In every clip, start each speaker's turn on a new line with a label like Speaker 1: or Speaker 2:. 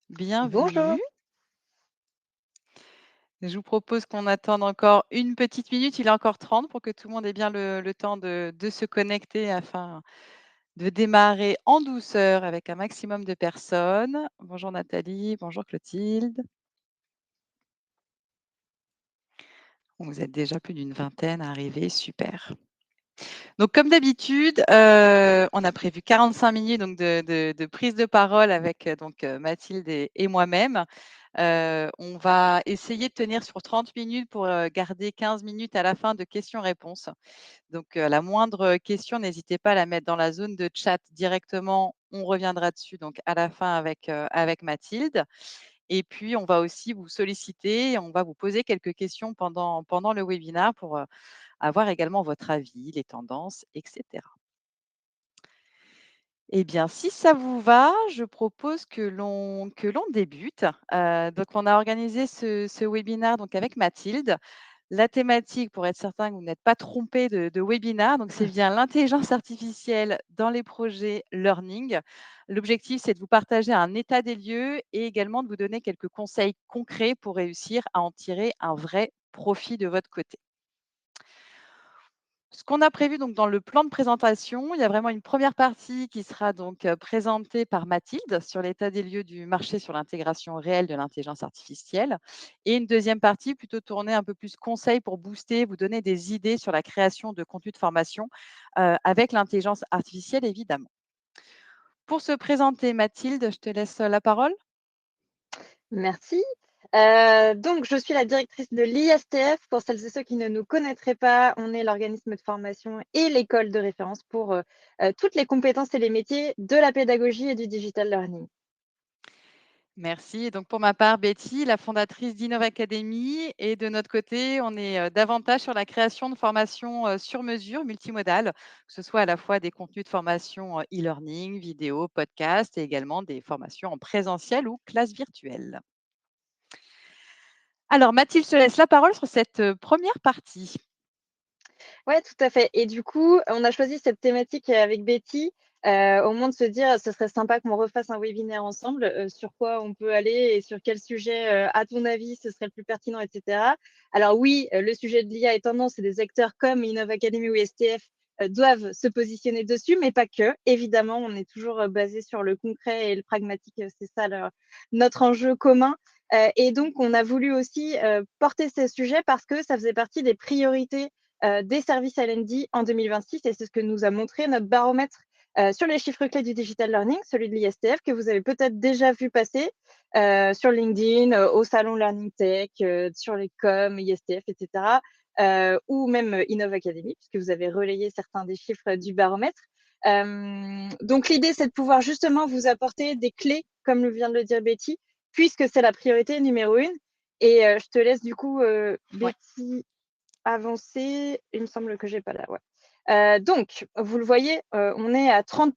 Speaker 1: Bienvenue.
Speaker 2: Bonjour.
Speaker 1: Je vous propose qu'on attende encore une petite minute, il est encore 30 pour que tout le monde ait bien le temps de se connecter afin de démarrer en douceur avec un maximum de personnes. Bonjour Nathalie, bonjour Clotilde. Vous êtes déjà plus d'une vingtaine à arriver, super. Donc comme d'habitude, on a prévu 45 minutes donc de prise de parole avec Mathilde et moi-même. On va essayer de tenir sur 30 minutes pour garder 15 minutes à la fin de questions-réponses. Donc, la moindre question, n'hésitez pas à la mettre dans la zone de chat directement. On reviendra dessus donc à la fin avec Mathilde. Et puis, on va aussi vous solliciter, on va vous poser quelques questions pendant le webinaire pour avoir également votre avis, les tendances, etc. Eh bien, si ça vous va, je propose que l'on débute. Donc, on a organisé ce webinaire donc avec Mathilde. La thématique, pour être certain que vous n'êtes pas trompé de webinaire, donc c'est bien l'intelligence artificielle dans les projets learning. L'objectif, c'est de vous partager un état des lieux et également de vous donner quelques conseils concrets pour réussir à en tirer un vrai profit de votre côté. Ce qu'on a prévu donc dans le plan de présentation, il y a vraiment une première partie qui sera donc présentée par Mathilde sur l'état des lieux du marché sur l'intégration réelle de l'intelligence artificielle et une deuxième partie plutôt tournée un peu plus conseil pour booster, vous donner des idées sur la création de contenu de formation avec l'intelligence artificielle évidemment. Pour se présenter, Mathilde, je te laisse la parole.
Speaker 2: Merci. Donc je suis la directrice de l'ISTF. Pour celles et ceux qui ne nous connaîtraient pas, on est l'organisme de formation et l'école de référence pour, toutes les compétences et les métiers de la pédagogie et du digital learning.
Speaker 1: Merci. Et donc pour ma part, Betty, la fondatrice d'Innov Academy. Et de notre côté, on est davantage sur la création de formations sur mesure, multimodales, que ce soit à la fois des contenus de formation e-learning, vidéo, podcast et également des formations en présentiel ou classe virtuelle. Alors Mathilde, je te laisse la parole sur cette première partie.
Speaker 2: Ouais, tout à fait. Et du coup, on a choisi cette thématique avec Betty, au moins de se dire: «Ce serait sympa qu'on refasse un webinaire ensemble, sur quoi on peut aller et sur quel sujet, à ton avis, ce serait le plus pertinent?» et cetera. Alors oui, le sujet de l'IA est tendance et des acteurs comme Innov Academy ou STF, doivent se positionner dessus, mais pas que. Évidemment, on est toujours, basé sur le concret et le pragmatique, c'est ça notre enjeu commun. Et donc on a voulu aussi, porter ces sujets parce que ça faisait partie des priorités des services L&D en 2026 et c'est ce que nous a montré notre baromètre sur les chiffres clés du digital learning, celui de l'ISTF, que vous avez peut-être déjà vu passer sur LinkedIn, au salon Learning Tech, sur les coms, ISTF, etc. Ou même Innov Academy, puisque vous avez relayé certains des chiffres du baromètre. Donc l'idée, c'est de pouvoir justement vous apporter des clés, comme le vient de le dire Betty, puisque c'est la priorité numéro une. Et je te laisse du coup,
Speaker 1: Ouais.
Speaker 2: Betty, avancer. Il me semble que j'ai pas là, ouais. Donc, vous le voyez, on est à 30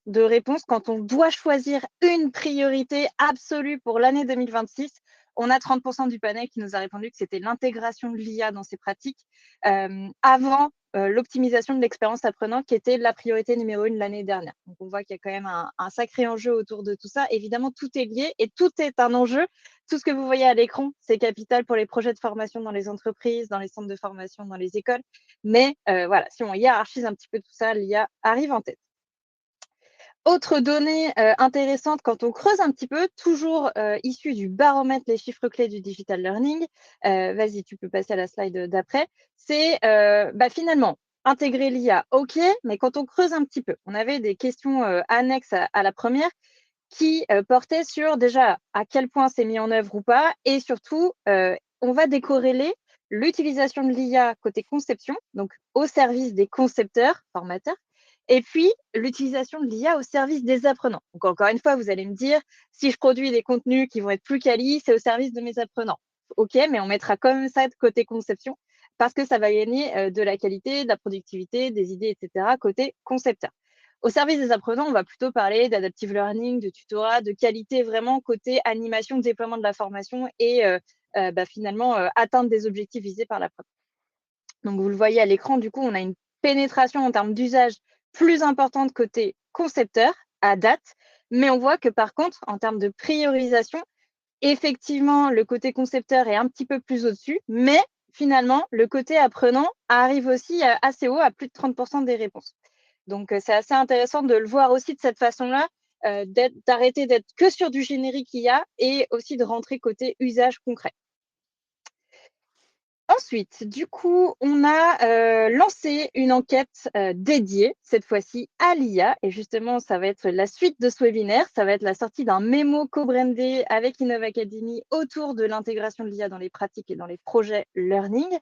Speaker 2: de réponses quand on doit choisir une priorité absolue pour l'année 2026. On a 30 du panel qui nous a répondu que c'était l'intégration de l'IA dans ses pratiques, avant, l'optimisation de l'expérience apprenant qui était la priorité numéro 1 l'année dernière. Donc on voit qu'il y a quand même un sacré enjeu autour de tout ça. Évidemment, tout est lié et tout est un enjeu. Tout ce que vous voyez à l'écran, c'est capital pour les projets de formation dans les entreprises, dans les centres de formation, dans les écoles. Mais voilà, si on hiérarchise un petit peu tout ça, l'IA arrive en tête. Autre donnée intéressante quand on creuse un petit peu, toujours issue du baromètre Les chiffres clés du digital learning. Vas-y, tu peux passer à la slide d'après. C'est finalement intégrer l'IA, ok, mais quand on creuse un petit peu, on avait des questions annexes à la première qui portait sur déjà à quel point c'est mis en œuvre ou pas et surtout, on va décorréler l'utilisation de l'IA côté conception, donc au service des concepteurs, formateurs et puis l'utilisation de l'IA au service des apprenants. Donc encore une fois, vous allez me dire: «Si je produis des contenus qui vont être plus quali, c'est au service de mes apprenants». OK, mais on mettra quand même ça de côté conception parce que ça va gagner, de la qualité, de la productivité, des idées et cetera côté concepteur. Au service des apprenants, on va plutôt parler d'adaptive learning, de tutorat, de qualité vraiment côté animation, déploiement de la formation et finalement, atteinte des objectifs visés par l'apprenant. Donc vous le voyez à l'écran, du coup, on a une pénétration en termes d'usage plus importante côté concepteur à date, Mais on voit que par contre, en termes de priorisation, effectivement, le côté concepteur est un petit peu plus au-dessus, mais finalement, le côté apprenant arrive aussi, assez haut, à plus de 30 des réponses. Donc, c'est assez intéressant de le voir aussi de cette façon-là, d'arrêter d'être que sur du générique IA et aussi de rentrer côté usage concret. Ensuite, du coup, on a, lancé une enquête, dédiée, cette fois-ci à l'IA et justement, ça va être la suite de ce webinaire. Ça va être la sortie d'un mémo co-brandé avec Innov Academy autour de l'intégration de l'IA dans les pratiques et dans les projets learning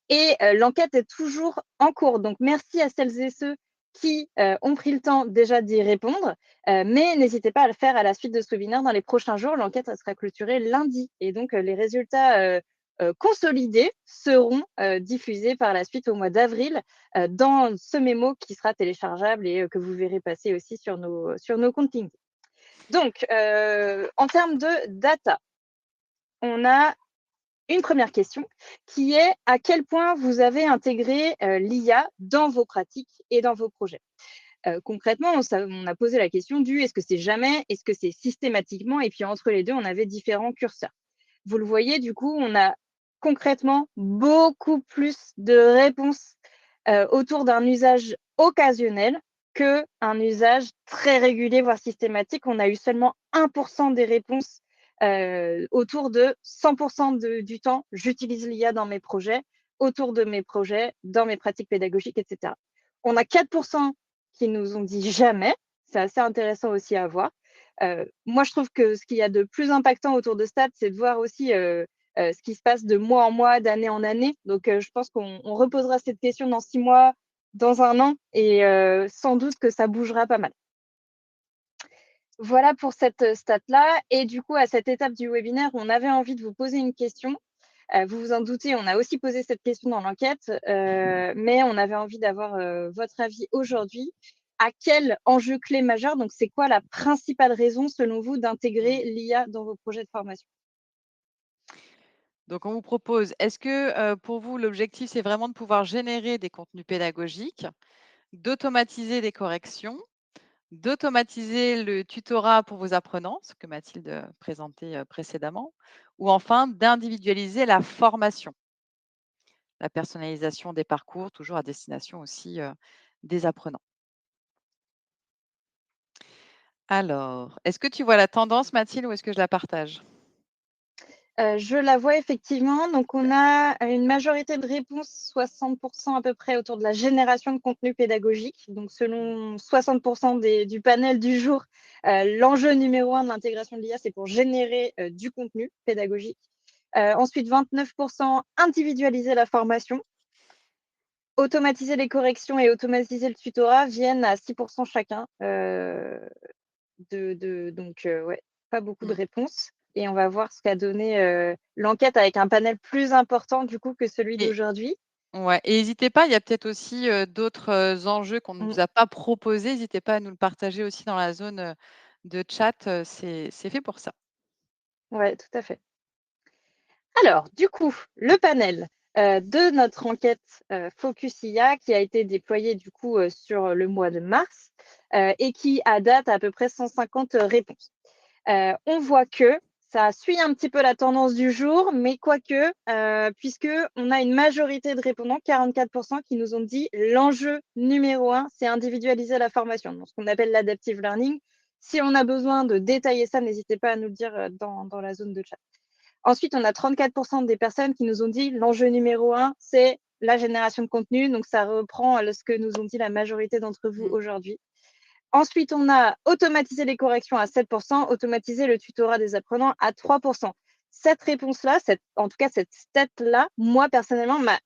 Speaker 2: et l'enquête est toujours en cours. Donc merci à celles et ceux qui, ont pris le temps déjà d'y répondre, mais n'hésitez pas à le faire à la suite de ce webinaire dans les prochains jours. L'enquête, elle sera clôturée lundi et donc les résultats, consolidés seront, diffusés par la suite au mois d'avril, dans ce mémo qui sera téléchargeable et que vous verrez passer aussi sur nos comptes LinkedIn. Donc, en termes de data, on a une première question qui est: à quel point vous avez intégré, l'IA dans vos pratiques et dans vos projets? Concrètement, on a posé la question du: est-ce que c'est jamais? Est-ce que c'est systématiquement? Et puis entre les 2, on avait différents curseurs. Vous le voyez, du coup, on a concrètement beaucoup plus de réponses, autour d'un usage occasionnel qu'un usage très régulier, voire systématique. On a eu seulement 1 des réponses, autour de 100 du temps, j'utilise l'IA dans mes projets, autour de mes projets, dans mes pratiques pédagogiques et cetera. On a 4 qui nous ont dit jamais, c'est assez intéressant aussi à voir. Moi, je trouve que ce qu'il y a de plus impactant autour de Stat, c'est de voir aussi, ce qui se passe de mois en mois, d'année en année. Donc, je pense qu'on reposera cette question dans 6 mois, dans 1 an et sans doute que ça bougera pas mal. Voilà pour cette, stat-là et du coup, à cette étape du webinaire, on avait envie de vous poser une question. Vous vous en doutez, on a aussi posé cette question dans l'enquête, mais on avait envie d'avoir, votre avis aujourd'hui. À quel enjeu clé majeur, donc c'est quoi la principale raison selon vous d'intégrer l'IA dans vos projets de formation?
Speaker 1: Donc on vous propose, est-ce que, pour vous, l'objectif, c'est vraiment de pouvoir générer des contenus pédagogiques, d'automatiser des corrections, d'automatiser le tutorat pour vos apprenants, ce que Mathilde, présentait, précédemment, ou enfin d'individualiser la formation, la personnalisation des parcours, toujours à destination aussi, des apprenants? Alors, est-ce que tu vois la tendance, Mathilde, ou est-ce que je la partage?
Speaker 2: Je la vois effectivement, donc on a une majorité de réponses, 60 à peu près autour de la génération de contenu pédagogique. Donc selon 60 du panel du jour, l'enjeu numéro 1 de l'intégration de l'IA, c'est pour générer, du contenu pédagogique. Ensuite 29 individualiser la formation. Automatiser les corrections et automatiser le tutorat viennent à 6 chacun, donc ouais, pas beaucoup de
Speaker 1: Mmh.
Speaker 2: réponses et on va voir ce qu'a donné, l'enquête avec un panel plus important du coup que celui
Speaker 1: Et
Speaker 2: d'aujourd'hui.
Speaker 1: ouais, et n'hésitez pas, il y a peut-être aussi, d'autres, enjeux qu'on ne
Speaker 2: Mmh,
Speaker 1: vous a pas proposés. N'hésitez pas à nous le partager aussi dans la zone, de chat, c'est fait pour ça.
Speaker 2: ouais, tout à fait. Alors du coup, le panel, de notre enquête, Focus IA qui a été déployée du coup, sur le mois de mars, et qui à date a à peu près 150 réponses. On voit que ça suit un petit peu la tendance du jour, mais quoique, puisqu'on a une majorité de répondants, 44 qui nous ont dit: «L'enjeu numéro 1, c'est individualiser la formation», donc ce qu'on appelle l'adaptive learning. Si on a besoin de détailler ça, n'hésitez pas à nous le dire, dans la zone de chat. Ensuite, on a 34 des personnes qui nous ont dit: «L'enjeu numéro 1, c'est la génération de contenu», donc ça reprend, ce que nous ont dit la majorité d'entre vous
Speaker 1: Mmh.
Speaker 2: aujourd'hui. Ensuite, on a automatisé les corrections à 7 automatisé le tutorat des apprenants à 3 Cette réponse-là, en tout cas cette stat-là, moi personnellement, m'a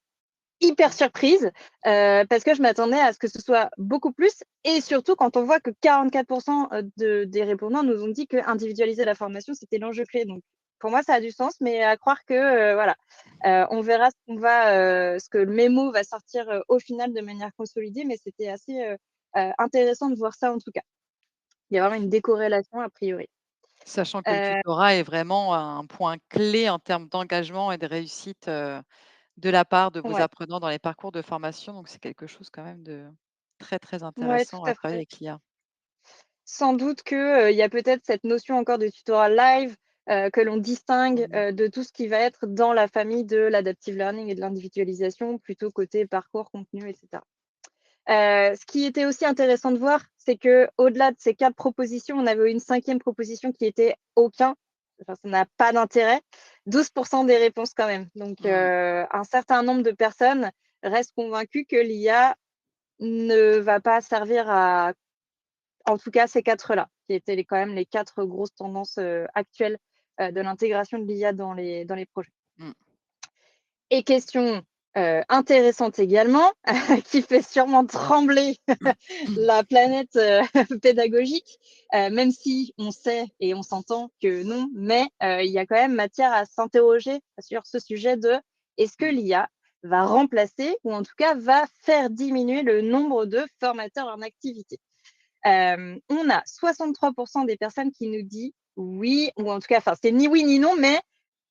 Speaker 2: hyper surprise, parce que je m'attendais à ce que ce soit beaucoup plus et surtout quand on voit que 44 des répondants nous ont dit que individualiser la formation, c'était l'enjeu clé. Donc pour moi, ça a du sens, mais à croire que, voilà, on verra ce que le mémo va sortir, au final de manière consolidée, mais c'était assez, intéressant de voir ça en tout cas. Il y a vraiment une décorrélation a priori.
Speaker 1: Sachant que le
Speaker 2: Heu,
Speaker 1: tutorat est vraiment un point clé en termes d'engagement et de réussite, de la part de vos
Speaker 2: ouais,
Speaker 1: apprenants dans les parcours de formation, donc c'est quelque chose quand même de très, très
Speaker 2: ouais,
Speaker 1: intéressant
Speaker 2: tout
Speaker 1: à
Speaker 2: à
Speaker 1: travailler
Speaker 2: fait.
Speaker 1: avec l'IA.
Speaker 2: sans doute qu'il y a peut-être cette notion encore de tutorat live que l'on distingue de tout ce qui va être dans la famille de l'adaptive learning et de l'individualisation, plutôt côté parcours, contenu, etc. Ce qui était aussi intéressant de voir, c'est qu'au-delà de ces 4 propositions, on avait une 5e proposition qui était aucun. Enfin, ça n'a pas d'intérêt. 12% des réponses quand même. Donc, un certain nombre de personnes restent convaincues que l'IA ne va pas servir à, en tout cas, ces 4-là, qui étaient quand même les 4 grosses tendances actuelles de l'intégration de l'IA dans les projets.
Speaker 1: Mmh.
Speaker 2: Et question intéressante également, qui fait sûrement trembler la planète pédagogique, même si on sait et on s'entend que non, mais il y a quand même matière à s'interroger sur ce sujet de est-ce que
Speaker 1: Mmh.
Speaker 2: l'IA va remplacer ou en tout cas va faire diminuer le nombre de formateurs en activité. On a 63% des personnes qui nous disent oui, ou en tout cas, enfin, c'est ni oui ni non, mais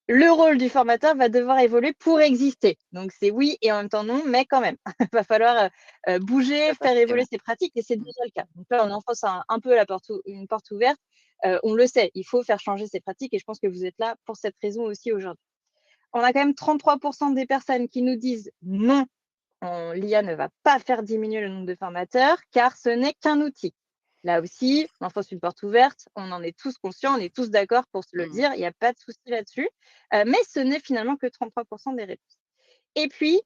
Speaker 2: le rôle du formateur va devoir évoluer pour exister. Donc, c'est oui et en même temps non, mais quand même, il va falloir bouger, faire
Speaker 1: S'adapter,
Speaker 2: évoluer
Speaker 1: ouais.
Speaker 2: ses pratiques et c'est
Speaker 1: Mmh.
Speaker 2: déjà le cas. Donc là, on enfonce un peu une porte ouverte. On le sait, il faut faire changer ses pratiques et je pense que vous êtes là pour cette raison aussi aujourd'hui. On a quand même 33% des personnes qui nous disent non, l'IA ne va pas faire diminuer le nombre de formateurs car ce n'est qu'un outil. Là aussi, on enfonce une porte ouverte, on en est tous conscients, on est tous d'accord pour se le
Speaker 1: Mmh.
Speaker 2: dire, il n'y a pas de souci là-dessus. Mais ce n'est finalement que 33% des réponses. Et puis,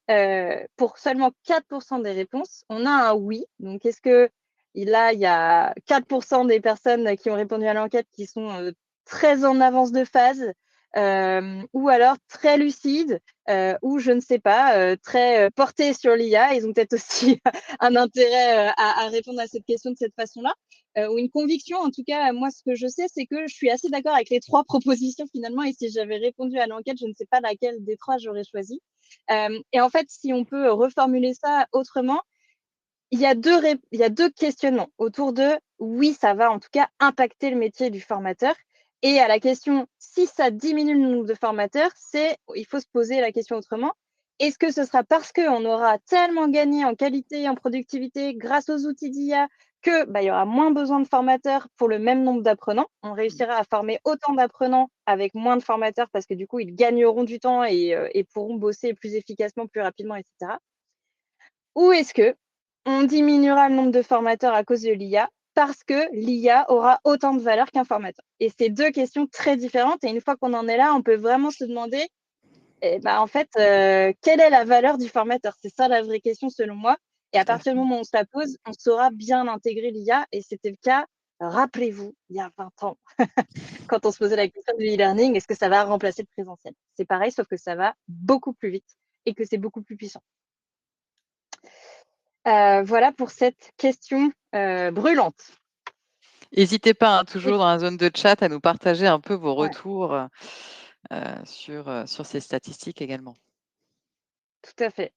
Speaker 2: pour seulement 4% des réponses, on a un oui. Donc, est-ce que là, il y a 4% des personnes qui ont répondu à l'enquête qui sont très en avance de phase, ou alors très lucides, ou je ne sais pas, très portés sur l'IA. Ils ont peut-être aussi un intérêt à répondre à cette question de cette façon-là, ou une conviction. En tout cas, moi, ce que je sais, c'est que je suis assez d'accord avec les 3 propositions finalement. Et si j'avais répondu à l'enquête, je ne sais pas laquelle des 3 j'aurais choisi. Et en fait, si on peut reformuler ça autrement, il y a deux questionnements autour de oui, ça va en tout cas impacter le métier du formateur. Et à la question si ça diminue le nombre de formateurs, il faut se poser la question autrement. Est-ce que ce sera parce qu'on aura tellement gagné en qualité et en productivité grâce aux outils d'IA que il y aura moins besoin de formateurs pour le même nombre d'apprenants? On
Speaker 1: Mmh.
Speaker 2: réussira à former autant d'apprenants avec moins de formateurs parce que du coup, ils gagneront du temps et pourront bosser plus efficacement, plus rapidement, etc. Ou est-ce que on diminuera le nombre de formateurs à cause de l'IA parce que l'IA aura autant de valeur qu'un formateur? Et c'est 2 questions très différentes et une fois qu'on en est là, on peut vraiment se demander, en fait, quelle est la valeur du formateur? C'est ça la vraie question selon moi et à
Speaker 1: Tout à
Speaker 2: partir du
Speaker 1: fait.
Speaker 2: moment où on se la pose, on saura bien intégrer l'IA et c'était le cas, rappelez-vous, il y a 20 ans, quand on se posait la question du e-learning, est-ce que ça va remplacer le présentiel? C'est pareil, sauf que ça va beaucoup plus vite et que c'est beaucoup plus puissant. Voilà pour cette question, brûlante.
Speaker 1: N'hésitez pas, hein,
Speaker 2: Et
Speaker 1: toujours dans la zone de chat à nous partager un peu vos
Speaker 2: ouais,
Speaker 1: retours, sur ces statistiques également.
Speaker 2: tout à fait.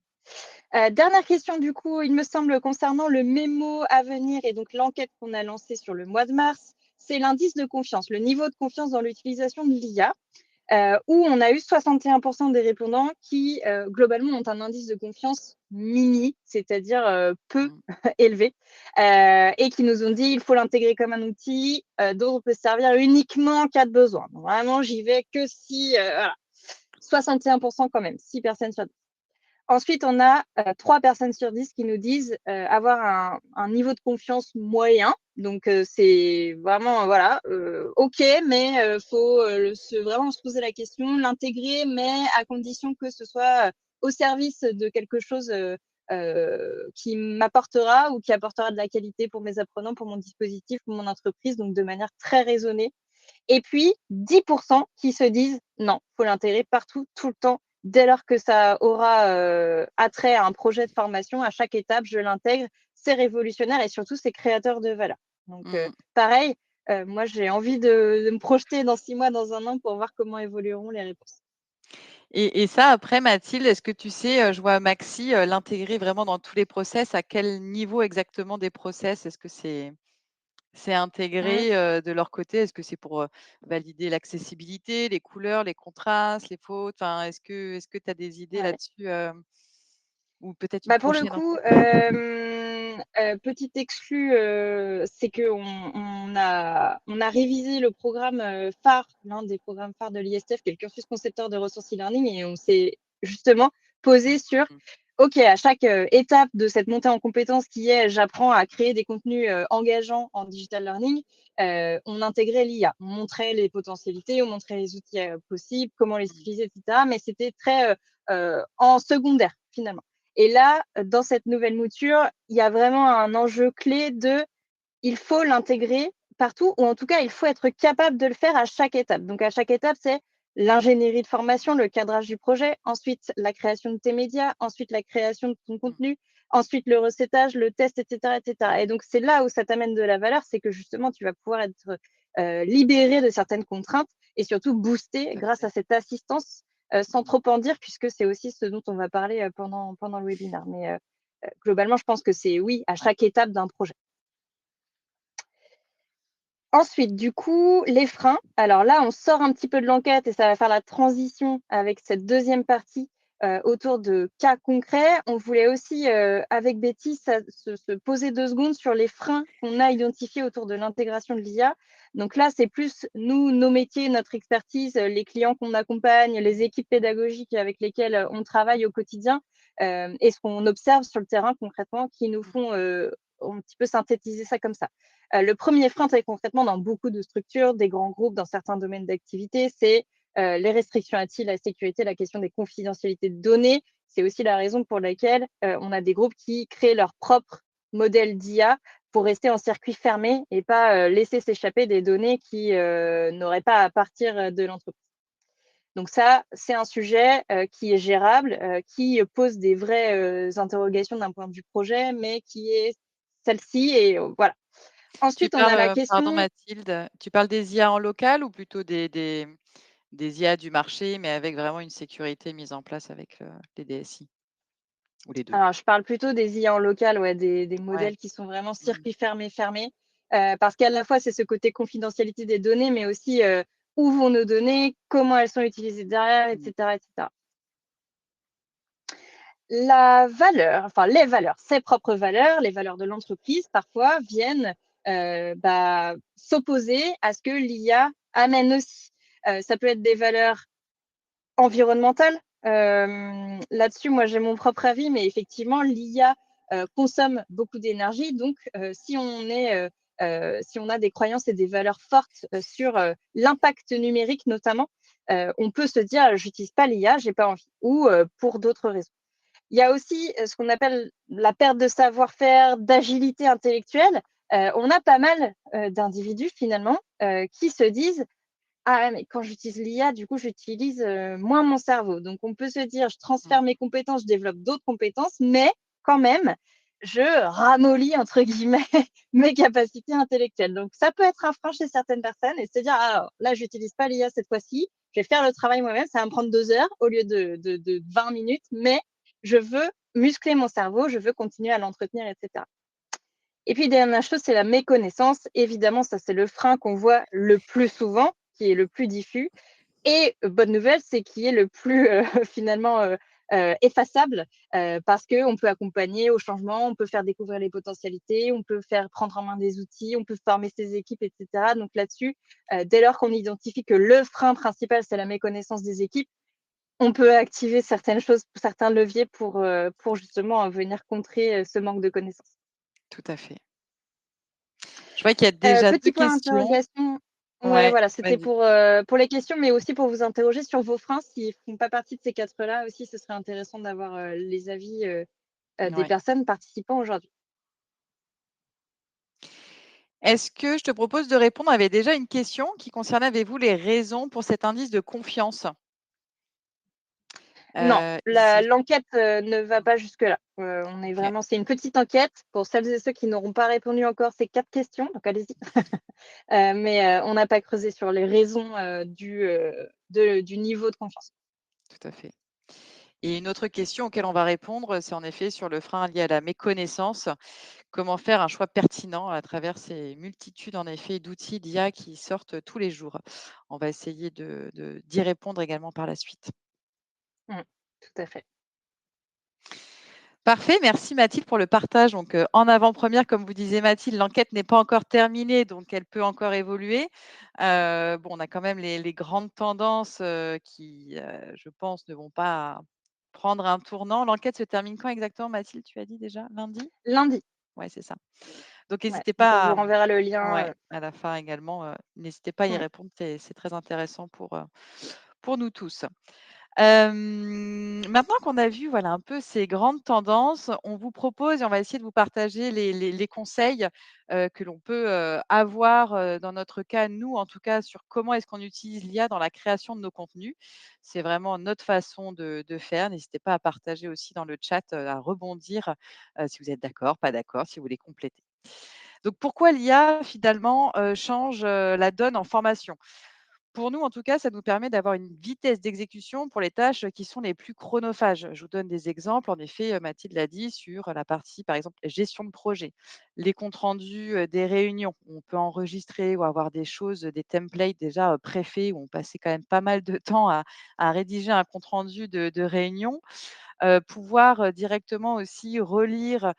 Speaker 2: Dernière question du coup, il me semble concernant le mémo à venir et donc l'enquête qu'on a lancée sur le mois de mars, c'est l'indice de confiance, le niveau de confiance dans l'utilisation de l'IA. Où on a eu 61% des répondants qui, globalement, ont un indice de confiance mini, c'est-à-dire peu
Speaker 1: Mmh.
Speaker 2: élevé, et qui nous ont dit il faut l'intégrer comme un outil dont on peut se servir uniquement en cas de besoin. Donc, vraiment, j'y vais que si, voilà. 61% quand même, 6 personnes sur 10. Ensuite, on a 3 personnes sur 10 qui nous disent avoir un niveau de confiance moyen. Donc, c'est vraiment, voilà, OK, mais il faut vraiment se poser la question, l'intégrer, mais à condition que ce soit au service de quelque chose qui m'apportera ou qui apportera de la qualité pour mes apprenants, pour mon dispositif, pour mon entreprise, donc de manière très raisonnée. Et puis, 10% qui se disent non, il faut l'intégrer partout, tout le temps, dès lors que ça aura attrait à un projet de formation, à chaque étape, je l'intègre. C'est révolutionnaire et surtout, c'est créateur de valeur. Donc,
Speaker 1: Mmh.
Speaker 2: pareil, moi, j'ai envie de me projeter dans 6 mois, dans un an, pour voir comment évolueront les réponses.
Speaker 1: Et ça après Mathilde, est-ce que tu sais, je vois Maxi, l'intégrer vraiment dans tous les process, à quel niveau exactement des process? Est-ce que c'est
Speaker 2: Mmh,
Speaker 1: intégré, de leur côté? Est-ce que c'est pour, valider l'accessibilité, les couleurs, les contrastes, les fautes? Enfin, est-ce que tu as des idées
Speaker 2: ouais.
Speaker 1: là-dessus, ou peut-être une
Speaker 2: Bah, pour le
Speaker 1: prochaine
Speaker 2: coup,
Speaker 1: enquête?
Speaker 2: petit exclu, c'est qu'on a révisé le programme phare, l'un des programmes phares de l'ISTF, qui est le cursus concepteur de ressources e-learning, et on s'est justement posé sur,
Speaker 1: Mmh.
Speaker 2: OK, à chaque étape de cette montée en compétences qui est j'apprends à créer des contenus engageants en digital learning, on intégrait l'IA. On montrait les potentialités, on montrait les outils possibles, comment les
Speaker 1: Mmh.
Speaker 2: utiliser, etc. Mais c'était très en secondaire, finalement. Et là, dans cette nouvelle mouture, il y a vraiment un enjeu clé de il faut l'intégrer partout, ou en tout cas, il faut être capable de le faire à chaque étape. Donc, à chaque étape, c'est l'ingénierie de formation, le cadrage du projet, ensuite la création de tes médias, ensuite la création de ton
Speaker 1: Mmh.
Speaker 2: contenu, ensuite le recettage, le test, etc., etc. Et donc, c'est là où ça t'amène de la valeur, c'est que justement, tu vas pouvoir être libéré de certaines contraintes et surtout booster
Speaker 1: Tout à
Speaker 2: grâce
Speaker 1: fait.
Speaker 2: à cette assistance, sans
Speaker 1: Mmh.
Speaker 2: trop en dire, puisque c'est aussi ce dont on va parler pendant le webinaire. Mais globalement, je pense que c'est oui à
Speaker 1: Ouais.
Speaker 2: chaque étape d'un projet. Ensuite, du coup, les freins. Alors là, on sort un petit peu de l'enquête et ça va faire la transition avec cette deuxième partie autour de cas concrets. On voulait aussi, avec Betty, se poser 2 secondes sur les freins qu'on a identifiés autour de l'intégration de l'IA. Donc là, c'est plus nous, nos métiers, notre expertise, les clients qu'on accompagne, les équipes pédagogiques avec lesquelles on travaille au quotidien, et ce qu'on observe sur le terrain concrètement qui nous
Speaker 1: Mmh.
Speaker 2: font un petit peu synthétiser ça comme ça. Le premier frein, très concrètement, dans beaucoup de structures, des grands groupes, dans certains domaines d'activité, c'est les restrictions IT, la sécurité, la question des confidentialités de données. C'est aussi la raison pour laquelle on a des groupes qui créent leur propre modèle d'IA pour rester en circuit fermé et pas laisser s'échapper des données qui n'auraient pas à partir de l'entreprise. Donc ça, c'est un sujet qui est gérable, qui pose des vraies interrogations d'un point de vue projet, mais qui est celle-ci et voilà.
Speaker 1: Tu
Speaker 2: Ensuite, on a la
Speaker 1: parles, pardon
Speaker 2: question.
Speaker 1: Mathilde, tu parles des IA en local ou plutôt des IA du marché, mais avec vraiment une sécurité mise en place avec, les DSI? Ou les 2?
Speaker 2: Alors, je parle plutôt des IA en local, ouais, des
Speaker 1: Ouais.
Speaker 2: modèles qui sont vraiment
Speaker 1: Mmh.
Speaker 2: circuit fermé, fermé, parce qu'à la fois, c'est ce côté confidentialité des données, mais aussi, où vont nos données, comment elles sont utilisées derrière, et
Speaker 1: Mmh.
Speaker 2: cetera, et cetera. La valeur, enfin les valeurs, ses propres valeurs, les valeurs de l'entreprise, parfois viennent, s'opposer à ce que l'IA amène aussi. Ça peut être des valeurs environnementale. Là-dessus, moi, j'ai mon propre avis, mais effectivement, l'IA consomme beaucoup d'énergie. Donc, si on a des croyances et des valeurs fortes sur l'impact numérique, notamment, on peut se dire, j'utilise pas l'IA, j'ai pas envie, ou pour d'autres raisons. Il y a aussi ce qu'on appelle la perte de savoir-faire, d'agilité intellectuelle. On a pas mal d'individus finalement qui se disent ah ouais, mais quand j'utilise l'IA, du coup, j'utilise moins mon cerveau. Donc, on peut se dire, je
Speaker 1: Mmh.
Speaker 2: transfère mes compétences, je développe d'autres compétences, mais quand même, je ramollis, entre guillemets, mes capacités intellectuelles. Donc, ça peut être un frein chez certaines personnes et se dire, ah, alors, là, j'utilise pas l'IA cette fois-ci, je vais faire le travail moi-même, ça va me prendre 2 heures au lieu de 20 minutes, mais je veux muscler mon cerveau, je veux continuer à l'entretenir, etc. Et puis, dernière chose, c'est la méconnaissance. Évidemment, ça, c'est le frein qu'on voit le plus souvent, qui est le plus diffus. Et bonne nouvelle, c'est qui est le plus finalement effaçable parce qu'on peut accompagner au changement, on peut faire découvrir les potentialités, on peut faire prendre en main des outils, on peut former ses équipes, etc. Donc là-dessus, dès lors qu'on identifie que le frein principal, c'est la méconnaissance des équipes, on peut activer certaines choses, certains leviers pour justement venir contrer ce manque de connaissances.
Speaker 1: Tout à fait. Je vois qu'il y a déjà
Speaker 2: Petit
Speaker 1: 2
Speaker 2: point
Speaker 1: questions.
Speaker 2: d'interrogation. Ouais,
Speaker 1: Ouais,
Speaker 2: voilà, c'était
Speaker 1: vas-y.
Speaker 2: pour les questions, mais aussi pour vous interroger sur vos freins. S'ils font pas partie de ces 4-là aussi, ce serait intéressant d'avoir, les avis, des
Speaker 1: Ouais.
Speaker 2: personnes participant aujourd'hui.
Speaker 1: Est-ce que je te propose de répondre avec déjà une question qui concernait, avez-vous les raisons pour cet indice de confiance?
Speaker 2: Non, la
Speaker 1: Ici.
Speaker 2: l'enquête, ne va
Speaker 1: Mmh.
Speaker 2: pas jusque-là. On est
Speaker 1: OK.
Speaker 2: vraiment c'est une petite enquête pour celles et ceux qui n'auront pas répondu encore ces 4 questions, donc allez-y. Mais on n'a pas creusé sur les raisons, du niveau de confiance.
Speaker 1: Tout à fait. Et une autre question auquel on va répondre, c'est en effet sur le frein lié à la méconnaissance. Comment faire un choix pertinent à travers ces multitudes, en effet, d'outils d'IA qui sortent tous les jours? On va essayer d'y répondre également par la suite.
Speaker 2: Mmh, tout à fait.
Speaker 1: Parfait, merci Mathilde pour le partage. Donc, en avant-première, comme vous disiez Mathilde, l'enquête n'est pas encore terminée, donc elle peut encore évoluer. Bon, on a quand même les grandes tendances qui, je pense, ne vont pas prendre un tournant. L'enquête se termine quand exactement, Mathilde, tu as dit déjà? Lundi?
Speaker 2: Lundi.
Speaker 1: Ouais, c'est ça. Donc,
Speaker 2: Ouais,
Speaker 1: n'hésitez
Speaker 2: donc on
Speaker 1: pas
Speaker 2: vous
Speaker 1: à,
Speaker 2: renverra le lien.
Speaker 1: ouais, à la fin également, n'hésitez pas à y
Speaker 2: Mmh.
Speaker 1: répondre, c'est très intéressant pour nous tous. Maintenant qu'on a vu, voilà, un peu ces grandes tendances, on vous propose et on va essayer de vous partager les conseils, que l'on peut, avoir, dans notre cas, nous, en tout cas, sur comment est-ce qu'on utilise l'IA dans la création de nos contenus. C'est vraiment notre façon de faire. N'hésitez pas à partager aussi dans le chat, à rebondir, si vous êtes d'accord, pas d'accord, si vous voulez compléter. Donc pourquoi l'IA finalement, change, la donne en formation? Pour nous, en tout cas, ça nous permet d'avoir une vitesse d'exécution pour les tâches qui sont les plus chronophages. Je vous donne des exemples. En effet, Mathilde l'a dit sur la partie, par exemple, gestion de projet, les comptes rendus des réunions. On peut enregistrer ou avoir des choses, des templates déjà préfaits où on passait quand même pas mal de temps à rédiger un compte rendu de réunion. Pouvoir, directement aussi relire,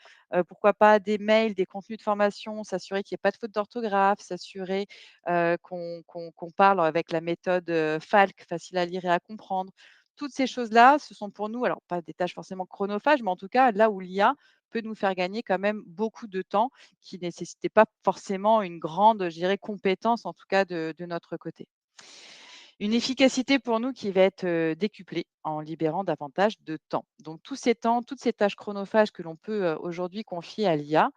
Speaker 1: pourquoi pas des mails, des contenus de formation, s'assurer qu'il y ait pas de faute d'orthographe, s'assurer, qu'on parle avec la méthode, FALC, facile à lire et à comprendre. Toutes ces choses-là, ce sont pour nous, alors pas des tâches forcément chronophages, mais en tout cas là où l'IA peut nous faire gagner quand même beaucoup de temps, qui nécessitait pas forcément une grande, je dirais, compétence, en tout cas de notre côté. Une efficacité pour nous qui va être, décuplée en libérant davantage de temps. Donc tous ces temps, toutes ces tâches chronophages que l'on peut, aujourd'hui confier à l'IA,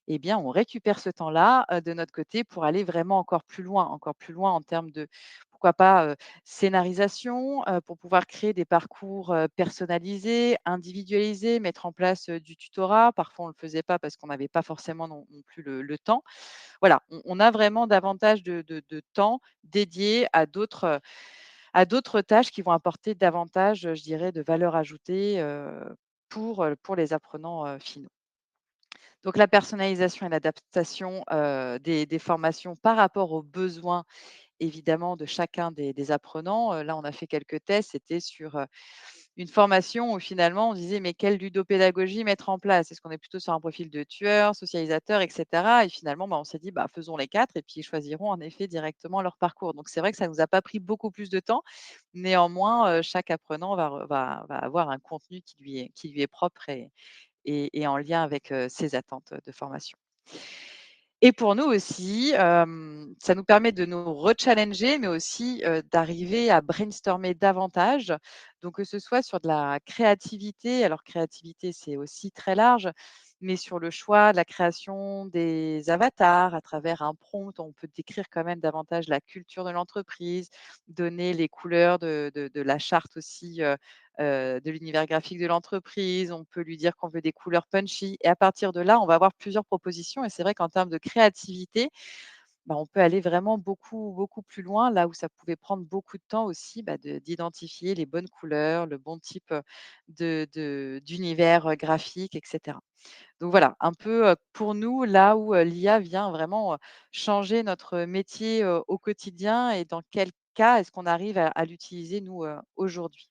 Speaker 1: eh bien, on récupère ce temps-là, de notre côté pour aller vraiment encore plus loin en termes de, pourquoi pas, scénarisation, pour pouvoir créer des parcours, personnalisés, individualisés, mettre en place, du tutorat. Parfois, on ne le faisait pas parce qu'on n'avait pas forcément non plus le temps. Voilà, on a vraiment davantage de temps dédié à d'autres tâches qui vont apporter davantage, je dirais, de valeur ajoutée, pour les apprenants, finaux. Donc la personnalisation et l'adaptation, des formations par rapport aux besoins évidemment de chacun des apprenants. Là, on a fait quelques tests, c'était sur, une formation où finalement on disait: «Mais quelle ludopédagogie mettre en place? Est-ce qu'on est plutôt sur un profil de tueur, socialisateur et cetera?» Et finalement, bah, on s'est dit: «Bah, faisons les 4 et puis ils choisiront en effet directement leur parcours». Donc c'est vrai que ça nous a pas pris beaucoup plus de temps. Néanmoins, chaque apprenant va avoir un contenu qui lui est propre et en lien avec, ses attentes de formation. Et pour nous aussi, ça nous permet de nous rechallenger, mais aussi, d'arriver à brainstormer davantage. Donc que ce soit sur de la créativité, alors créativité, c'est aussi très large, mais sur le choix de la création des avatars à travers un prompt, on peut décrire quand même davantage la culture de l'entreprise, donner les couleurs de la charte aussi, de l'univers graphique de l'entreprise. On peut lui dire qu'on veut des couleurs punchy et à partir de là, on va avoir plusieurs propositions et c'est vrai qu'en termes de créativité, bah, on peut aller vraiment beaucoup, beaucoup plus loin, là où ça pouvait prendre beaucoup de temps aussi, bah, d'identifier les bonnes couleurs, le bon type, d'univers, graphique et cetera. Donc voilà, un peu, pour nous, là où, l'IA vient vraiment, changer notre métier, au quotidien et dans quel cas est-ce qu'on arrive à l'utiliser nous, aujourd'hui.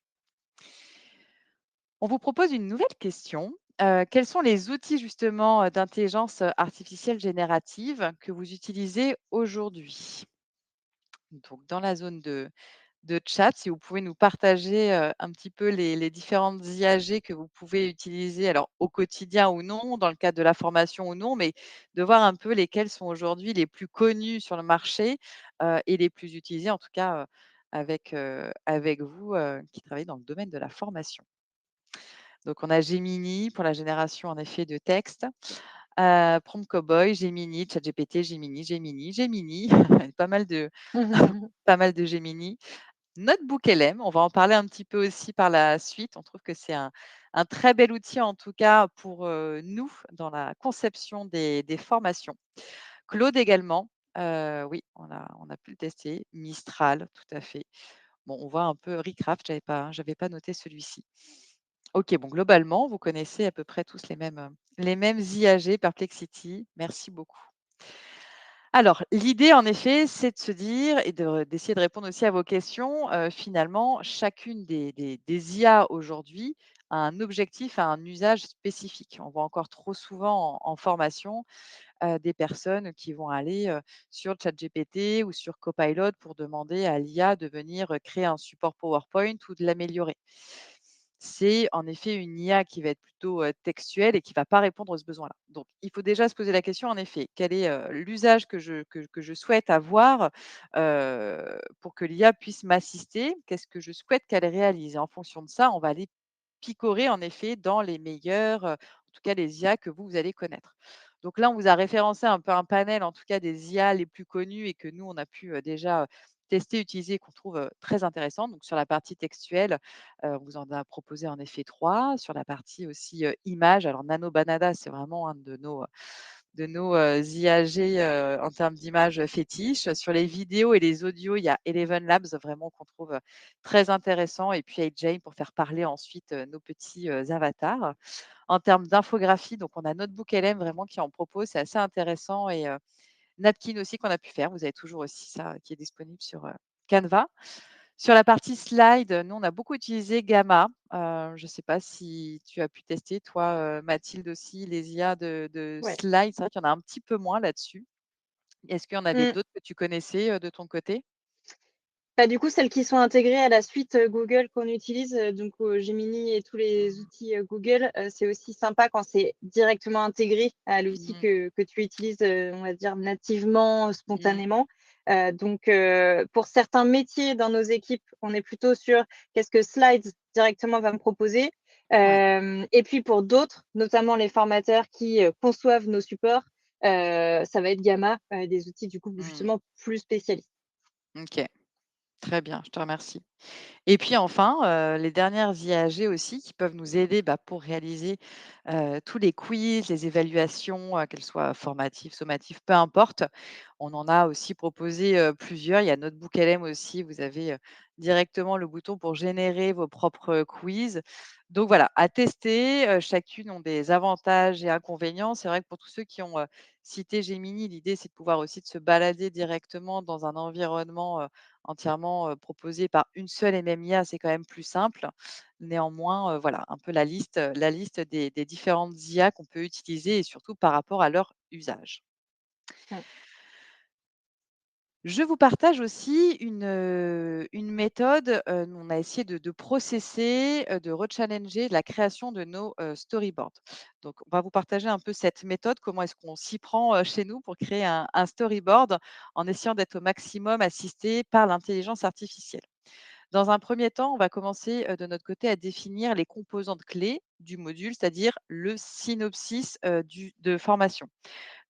Speaker 1: On vous propose une nouvelle question. Quels sont les outils justement, d'intelligence, artificielle générative que vous utilisez aujourd'hui? Donc dans la zone de chat, si vous pouvez nous partager, un petit peu les différentes IAG que vous pouvez utiliser, alors au quotidien ou non, dans le cadre de la formation ou non, mais de voir un peu lesquels sont aujourd'hui les plus connus sur le marché, et les plus utilisés en tout cas, avec vous, qui travaillez dans le domaine de la formation. Donc on a Gemini pour la génération en effet de texte, Prompt Cowboy, Gemini, ChatGPT, Gemini, Gemini, Gemini, pas mal de pas mal de Gemini. Notebook LM, on va en parler un petit peu aussi par la suite. On trouve que c'est un très bel outil en tout cas pour, nous dans la conception des formations. Claude également, oui, on a pu le tester. Mistral, tout à fait. Bon, on voit un peu Recraft, j'avais pas noté celui-ci. OK, bon, globalement, vous connaissez à peu près tous les mêmes IAG, Perplexity. Merci beaucoup. Alors, l'idée, en effet, c'est de se dire et d'essayer de répondre aussi à vos questions. Finalement, chacune des IA aujourd'hui un objectif, à un usage spécifique. On voit encore trop souvent en formation, des personnes qui vont aller, sur ChatGPT ou sur Copilot pour demander à l'IA de venir, créer un support PowerPoint ou de l'améliorer. C'est en effet une IA qui va être plutôt, textuelle et qui va pas répondre à ce besoin-là. Donc il faut déjà se poser la question en effet, quel est, l'usage que je souhaite avoir, pour que l'IA puisse m'assister? Qu'est-ce que je souhaite qu'elle réalise? Et en fonction de ça, on va aller picorer en effet dans les meilleurs, en tout cas les IA que vous allez connaître. Donc là, on vous a référencé un peu un panel, en tout cas des IA les plus connues et que nous, on a pu, déjà, tester, utiliser, qu'on trouve, très intéressantes. Donc sur la partie textuelle, on vous en a proposé en effet 3. Sur la partie aussi, images, alors Nano Banana, c'est vraiment un de nos IAG, en termes d'images, fétiches. Sur les vidéos et les audios, il y a Eleven Labs vraiment qu'on trouve, très intéressant et puis AgeJane pour faire parler ensuite, nos petits, avatars. En termes d'infographie, donc on a Notebook LM vraiment qui en propose, c'est assez intéressant et Napkin aussi qu'on a pu faire. Vous avez toujours aussi ça qui est disponible sur, Canva. Sur la partie slide, nous, on a beaucoup utilisé Gamma. Je ne sais pas si tu as pu tester, toi, Mathilde aussi, les IA de
Speaker 2: Ouais.
Speaker 1: slide. C'est vrai qu'il y en a un petit peu moins là-dessus. Est-ce qu'il y en avait
Speaker 2: Mmh.
Speaker 1: d'autres que tu connaissais, de ton côté?
Speaker 2: Bah, du coup, celles qui sont intégrées à la suite, Google qu'on utilise, donc au Gemini et tous les
Speaker 1: Mmh.
Speaker 2: outils, Google, c'est aussi sympa quand c'est directement intégré à l'outil
Speaker 1: Mmh.
Speaker 2: que tu utilises, on va dire nativement,
Speaker 1: Mmh.
Speaker 2: spontanément. Donc pour certains métiers dans nos équipes, on est plutôt sur qu'est-ce que Slides directement va me proposer.
Speaker 1: Ouais.
Speaker 2: Et puis pour d'autres, notamment les formateurs qui, conçoivent nos supports, ça va être Gamma, des outils du coup
Speaker 1: Mmh.
Speaker 2: justement plus spécialisés.
Speaker 1: OK. Très bien, je te remercie. Et puis enfin, les dernières IAG aussi qui peuvent nous aider, bah, pour réaliser, tous les quiz, les évaluations, qu'elles soient formatives, sommatives, peu importe. On en a aussi proposé, plusieurs. Il y a Notebook LM aussi, vous avez, directement le bouton pour générer vos propres quiz. Donc voilà, à tester, chacune ont des avantages et inconvénients. C'est vrai que pour tous ceux qui ont, cité Gemini, l'idée c'est de pouvoir aussi de se balader directement dans un environnement, entièrement, proposé par une seule et même IA, c'est quand même plus simple. Néanmoins, voilà, un peu la liste des différentes IA qu'on peut utiliser et surtout par rapport à leur usage.
Speaker 2: Mmh.
Speaker 1: Je vous partage aussi une méthode, on a essayé de processer, de rechallenger la création de nos, storyboards. Donc on va vous partager un peu cette méthode, comment est-ce qu'on s'y prend, chez nous pour créer un storyboard en essayant d'être au maximum assisté par l'intelligence artificielle. Dans un premier temps, on va commencer, de notre côté à définir les composantes clés du module, c'est-à-dire le synopsis, de formation.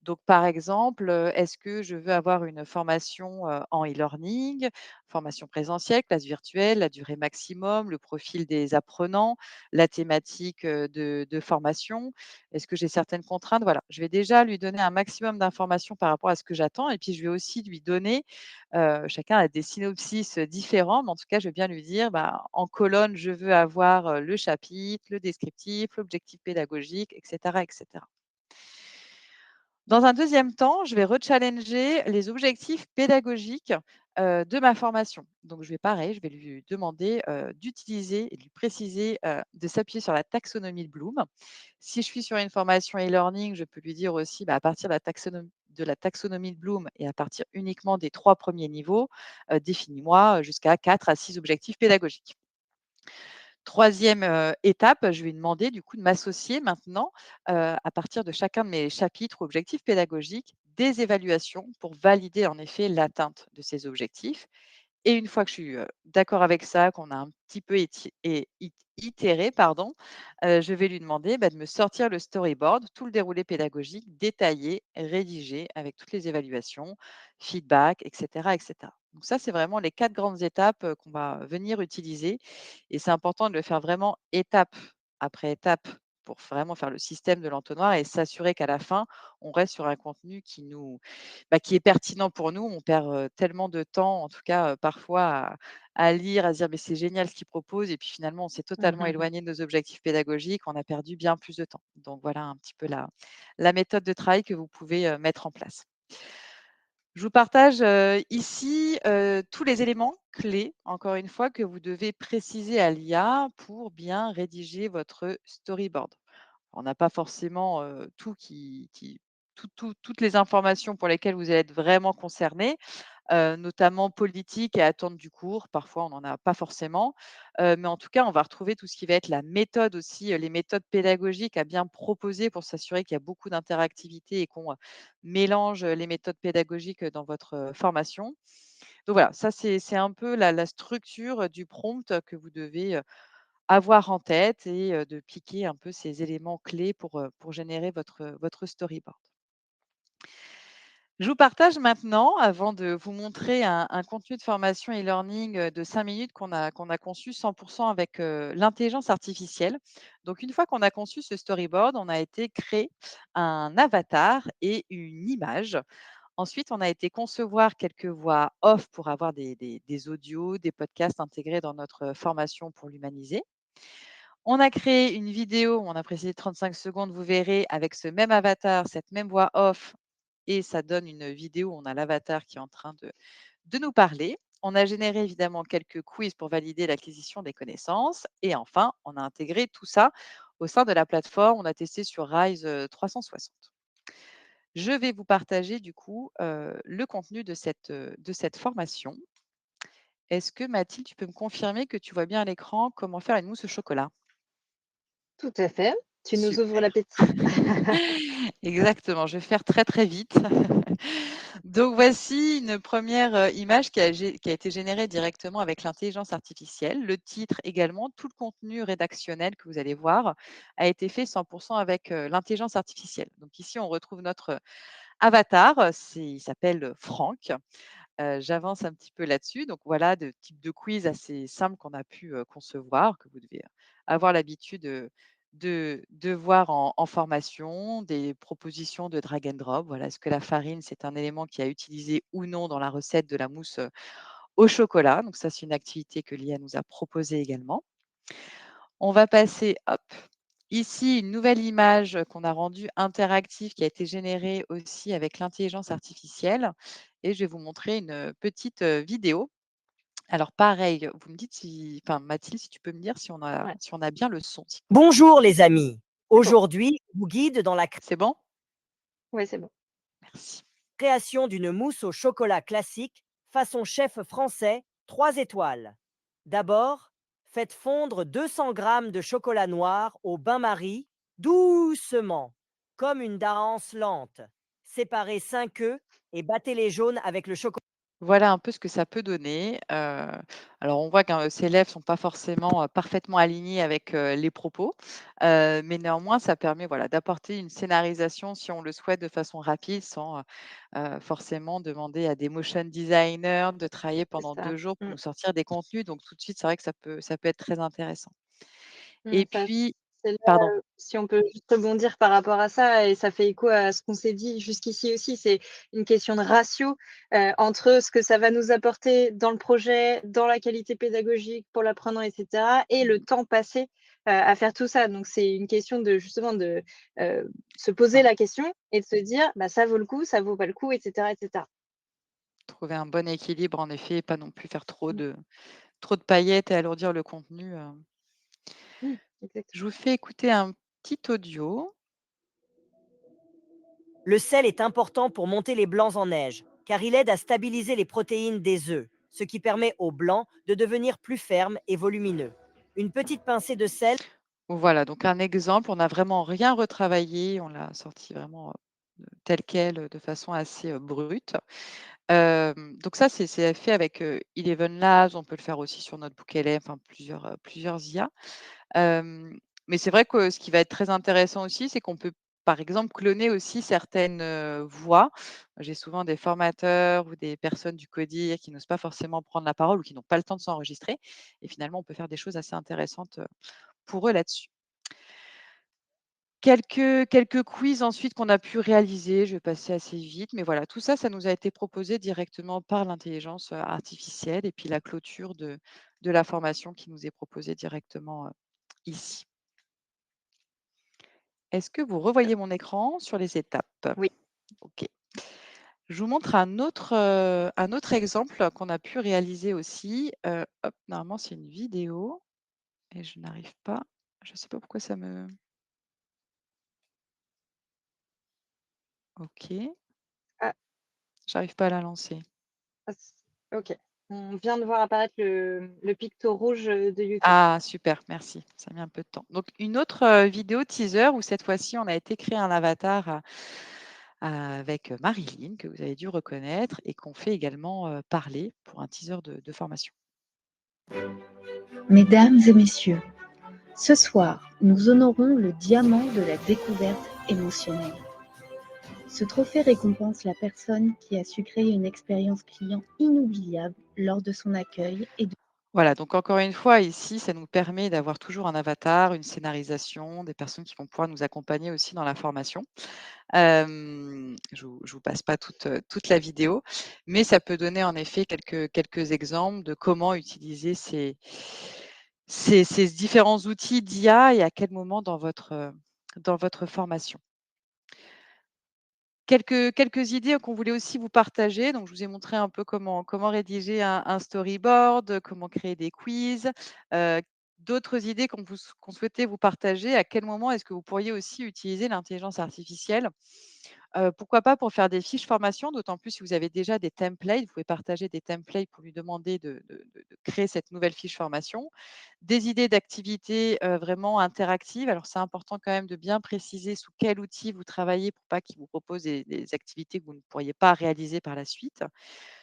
Speaker 1: Donc, par exemple, est-ce que je veux avoir une formation, en e-learning, formation présentielle, classe virtuelle, la durée maximum, le profil des apprenants, la thématique, de formation? Est-ce que j'ai certaines contraintes? Voilà, je vais déjà lui donner un maximum d'informations par rapport à ce que j'attends et puis je vais aussi lui donner, chacun a des synopsis, différents, mais en tout cas, je vais bien lui dire, bah, en colonne, je veux avoir, le chapitre, le descriptif, l'objectif pédagogique et cetera et cetera. Dans un deuxième temps, je vais rechallenger les objectifs pédagogiques, de ma formation. Donc je vais pareil, je vais lui demander, d'utiliser et de lui préciser, de s'appuyer sur la taxonomie de Bloom. Si je suis sur une formation e-learning, je peux lui dire aussi, bah, à partir de la taxonomie de Bloom et à partir uniquement des 3 premiers niveaux, définis-moi, jusqu'à 4 à 6 objectifs pédagogiques. Troisième étape, je vais lui demander du coup de m'associer maintenant, à partir de chacun de mes chapitres objectifs pédagogiques, des évaluations pour valider en effet l'atteinte de ces objectifs. Et une fois que je suis, d'accord avec ça, qu'on a un petit peu itéré, pardon, je vais lui demander, bah, de me sortir le storyboard, tout le déroulé pédagogique détaillé, rédigé avec toutes les évaluations, feedback et cetera et cetera. Donc ça, c'est vraiment les 4 grandes étapes, qu'on va venir utiliser et c'est important de le faire vraiment étape après étape pour vraiment faire le système de l'entonnoir et s'assurer qu'à la fin, on reste sur un contenu qui est pertinent pour nous. On perd, tellement de temps, en tout cas, parfois à lire, à se dire: «Mais c'est génial ce qu'ils proposent» et puis finalement, on s'est totalement éloigné de nos objectifs pédagogiques, on a perdu bien plus de temps. Donc voilà un petit peu la méthode de travail que vous pouvez, mettre en place. Je vous partage, ici, tous les éléments clés, encore une fois, que vous devez préciser à l'IA pour bien rédiger votre storyboard. On n'a pas forcément, tout qui toutes les informations pour lesquelles vous allez être vraiment concerné, notamment politique et attentes du cours. Parfois, on n'en a pas forcément, mais en tout cas, on va retrouver tout ce qui va être la méthode aussi, les méthodes pédagogiques à bien proposer pour s'assurer qu'il y a beaucoup d'interactivité et qu'on, mélange, les méthodes pédagogiques, dans votre, formation. Donc voilà, ça c'est un peu la structure, du prompt, que vous devez, avoir en tête et de piquer un peu ces éléments clés pour générer votre storyboard. Je vous partage maintenant, avant de vous montrer un contenu de formation e-learning, de 5 minutes qu'on a conçu 100 avec, l'intelligence artificielle. Donc une fois qu'on a conçu ce storyboard, on a été créer un avatar et une image. Ensuite, on a été concevoir quelques voix off pour avoir des audios, des podcasts intégrés dans notre, formation pour l'humaniser. On a créé une vidéo, on a précisé 35 secondes, vous verrez, avec ce même avatar, cette même voix off et ça donne une vidéo où on a l'avatar qui est en train de nous parler. On a généré évidemment quelques quiz pour valider l'acquisition des connaissances et enfin, on a intégré tout ça au sein de la plateforme. On a testé sur Rise 360. Je vais vous partager du coup le contenu de cette formation. Est-ce que Mathilde, tu peux me confirmer que tu vois bien à l'écran comment faire une mousse au chocolat?
Speaker 2: Tout à fait. Tu nous ouvres
Speaker 1: Super.
Speaker 2: l'appétit.
Speaker 1: Exactement, je vais faire très, très vite. Donc voici une première, image qui a été générée directement avec l'intelligence artificielle. Le titre également, tout le contenu rédactionnel que vous allez voir a été fait 100 avec, l'intelligence artificielle. Donc ici, on retrouve notre avatar, il s'appelle Franck. J'avance un petit peu là-dessus. Donc voilà, de type de quiz assez simple qu'on a pu, concevoir, que vous devez avoir l'habitude, de voir en formation, des propositions de drag and drop. Voilà, est-ce que la farine, c'est un élément qui est utilisé ou non dans la recette de la mousse, au chocolat? Donc ça, c'est une activité que l'IA nous a proposée également. On va passer, hop, ici une nouvelle image qu'on a rendue interactive, qui a été générée aussi avec l'intelligence artificielle et je vais vous montrer une, petite, vidéo. Alors pareil, vous me dites si enfin Mathilde, si tu peux me dire
Speaker 2: Ouais,
Speaker 1: si on a bien le son, s'il te plaît?
Speaker 3: Bonjour les amis.
Speaker 2: c'est bon.
Speaker 3: Aujourd'hui, je vous guide dans la
Speaker 1: C'est bon?
Speaker 2: Ouais, c'est bon.
Speaker 1: Merci.
Speaker 3: création d'une mousse au chocolat classique façon chef français 3 étoiles. D'abord, faites fondre 200 grammes de chocolat noir au bain-marie doucement, comme une danse lente. Séparez 5 œufs et battez les jaunes avec le chocolat.
Speaker 1: Voilà un peu ce que ça peut donner. Alors on voit que, ces lèvres sont pas forcément, parfaitement alignées avec, les propos, mais néanmoins ça permet, voilà, d'apporter une scénarisation si on le souhaite de façon rapide sans, forcément demander à des motion designers de travailler
Speaker 2: C'est
Speaker 1: pendant
Speaker 2: ça.
Speaker 1: 2 jours pour
Speaker 2: Mmh.
Speaker 1: nous sortir des contenus. Donc tout de suite, c'est vrai que ça peut être très intéressant
Speaker 2: Mmh,
Speaker 1: et
Speaker 2: ça
Speaker 1: puis
Speaker 2: c'est là,
Speaker 1: pardon.
Speaker 2: si on peut juste rebondir par rapport à ça et ça fait écho à ce qu'on s'est dit jusqu'ici aussi, c'est une question de ratio, entre ce que ça va nous apporter dans le projet, dans la qualité pédagogique pour l'apprenant et cetera et le
Speaker 1: Mmh,
Speaker 2: temps passé, à faire tout ça. Donc c'est une question de justement de, se poser
Speaker 1: ça.
Speaker 2: la question et de se dire: «Bah, ça vaut le coup, ça vaut pas le coup» et cetera et cetera.
Speaker 1: Trouver un bon équilibre en effet et pas non plus faire
Speaker 2: Mmh.
Speaker 1: trop de paillettes et alourdir le contenu.
Speaker 2: Mmh,
Speaker 1: Je
Speaker 2: exactement.
Speaker 1: vous fais écouter un petit audio.
Speaker 3: Le sel est important pour monter les blancs en neige, car il aide à stabiliser les protéines des œufs, ce qui permet aux blancs de devenir plus fermes et volumineux. Une petite pincée de sel.
Speaker 1: Voilà, donc un exemple, on n'a vraiment rien retravaillé, on l'a sorti vraiment, tel quel, de façon assez, brute. Donc ça, c'est fait avec, Eleven Labs, on peut le faire aussi sur NotebookLM, enfin plusieurs IA. Mais c'est vrai que ce qui va être très intéressant aussi, c'est qu'on peut, par exemple, cloner aussi certaines, voix. J'ai souvent des formateurs ou des personnes du CODIR qui n'osent pas forcément prendre la parole ou qui n'ont pas le temps de s'enregistrer et finalement, on peut faire des choses assez intéressantes, pour eux là-dessus. Quelques quiz ensuite qu'on a pu réaliser, je vais passer assez vite, mais voilà, tout ça, ça nous a été proposé directement par l'intelligence, artificielle et puis la clôture de la formation qui nous est proposée directement, ici. Est-ce que vous revoyez mon écran sur les étapes?
Speaker 2: Oui.
Speaker 1: OK. Je vous montre un autre exemple qu'on a pu réaliser aussi. Hop, normalement, c'est une vidéo et je n'arrive pas. Je ne sais pas pourquoi ça me. Ok,
Speaker 2: Ah,
Speaker 1: j'arrive pas à la lancer.
Speaker 2: OK. On vient de voir apparaître le picto rouge de YouTube.
Speaker 1: Ah, super, merci. Ça a mis un peu de temps. Donc, une autre vidéo teaser où cette fois-ci, on a été créer un avatar avec Marilyn, que vous avez dû reconnaître, et qu'on fait également parler pour un teaser de formation.
Speaker 4: Mesdames et messieurs, ce soir, nous honorons le diamant de la découverte émotionnelle. Ce trophée récompense la personne qui a su créer une expérience client inoubliable lors de son accueil et de...
Speaker 1: Voilà, donc encore une fois, ici, ça nous permet d'avoir toujours un avatar, une scénarisation, des personnes qui vont pouvoir nous accompagner aussi dans la formation. Je vous passe pas toute la vidéo, mais ça peut donner en effet quelques exemples de comment utiliser ces différents outils d'IA et à quel moment dans votre formation. Quelques idées qu'on voulait aussi vous partager. Donc, je vous ai montré un peu comment rédiger un storyboard, comment créer des quiz. D'autres idées qu'on souhaitait vous partager. À quel moment est-ce que vous pourriez aussi utiliser l'intelligence artificielle? Pourquoi pas pour faire des fiches formation, d'autant plus si vous avez déjà des templates. Vous pouvez partager des templates pour lui demander de créer cette nouvelle fiche formation. Des idées d'activités, vraiment interactives. Alors, c'est important quand même de bien préciser sous quel outil vous travaillez pour pas qu'il vous propose des activités que vous ne pourriez pas réaliser par la suite.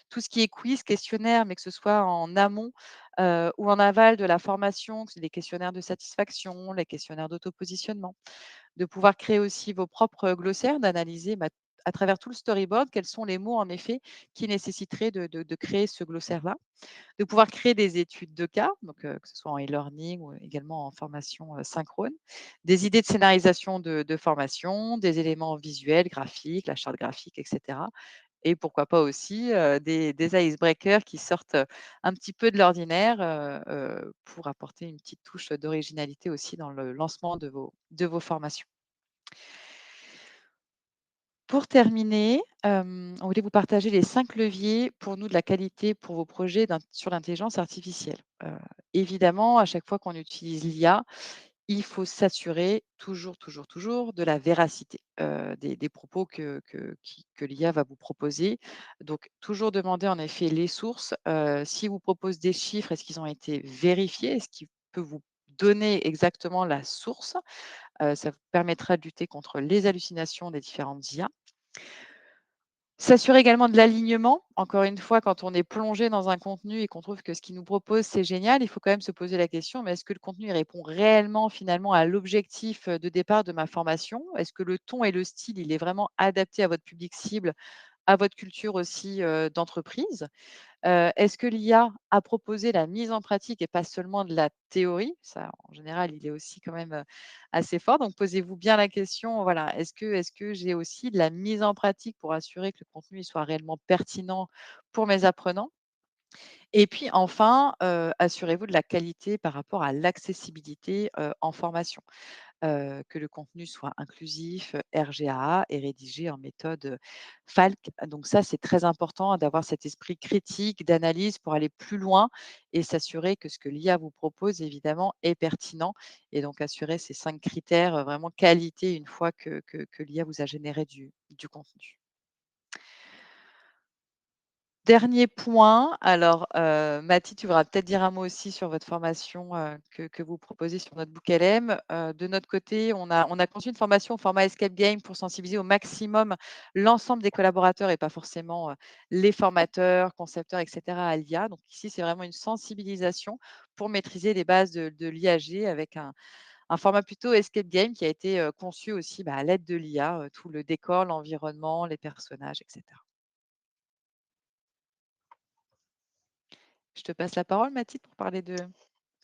Speaker 1: Tout ce qui est quiz, questionnaire, mais que ce soit en amont, ou en aval de la formation, que c'est les questionnaires de satisfaction, les questionnaires d'autopositionnement. De pouvoir créer aussi vos propres glossaires, d'analyser, à travers tout le storyboard, quels sont les mots en effet qui nécessiteraient de créer ce glossaire-là. De pouvoir créer des études de cas, donc que ce soit en e-learning ou également en formation synchrone, des idées de scénarisation de formation, des éléments visuels, graphiques, la charte graphique, etc. Et pourquoi pas aussi des icebreakers qui sortent un petit peu de l'ordinaire pour apporter une petite touche d'originalité aussi dans le lancement de vos formations. Pour terminer, on voulait vous partager les 5 leviers pour nous de la qualité pour vos projets sur l'intelligence artificielle. Évidemment, à chaque fois qu'on utilise l'IA, il faut s'assurer toujours de la véracité des propos que l'IA va vous proposer. Donc, toujours demander en effet les sources. S'il vous propose des chiffres, est-ce qu'ils ont été vérifiés? Est-ce qu'il peut vous donner exactement la source? Ça vous permettra de lutter contre les hallucinations des différentes IA. S'assurer également de l'alignement. Encore une fois, quand on est plongé dans un contenu et qu'on trouve que ce qu'il nous propose, c'est génial, il faut quand même se poser la question, mais est-ce que le contenu il répond réellement finalement à l'objectif de départ de ma formation? Est-ce que le ton et le style, il est vraiment adapté à votre public cible, à votre culture aussi d'entreprise? Est-ce que l'IA a proposé la mise en pratique et pas seulement de la théorie? Ça, en général, il est aussi quand même, assez fort. Donc posez-vous bien la question, voilà, est-ce que j'ai aussi de la mise en pratique pour assurer que le contenu il soit réellement pertinent pour mes apprenants? Et puis enfin, assurez-vous de la qualité par rapport à l'accessibilité, en formation. Que le contenu soit inclusif, RGAA et rédigé en méthode, FALC. Donc ça, c'est très important d'avoir cet esprit critique, d'analyse pour aller plus loin et s'assurer que ce que l'IA vous propose, évidemment, est pertinent et donc assurer ces 5 critères, vraiment qualité une fois que l'IA vous a généré du contenu. Dernier point, alors, Mathilde, tu voudras peut-être dire un mot aussi sur votre formation, que vous proposez sur notre book LM. De notre côté, on a conçu une formation au format Escape Game pour sensibiliser au maximum l'ensemble des collaborateurs et pas forcément, les formateurs, concepteurs et cetera à l'IA. Donc ici, c'est vraiment une sensibilisation pour maîtriser les bases de l'IAG avec un format plutôt Escape Game qui a été, conçu aussi, à l'aide de l'IA, tout le décor, l'environnement, les personnages et cetera. Je te passe la parole, Mathilde, pour parler de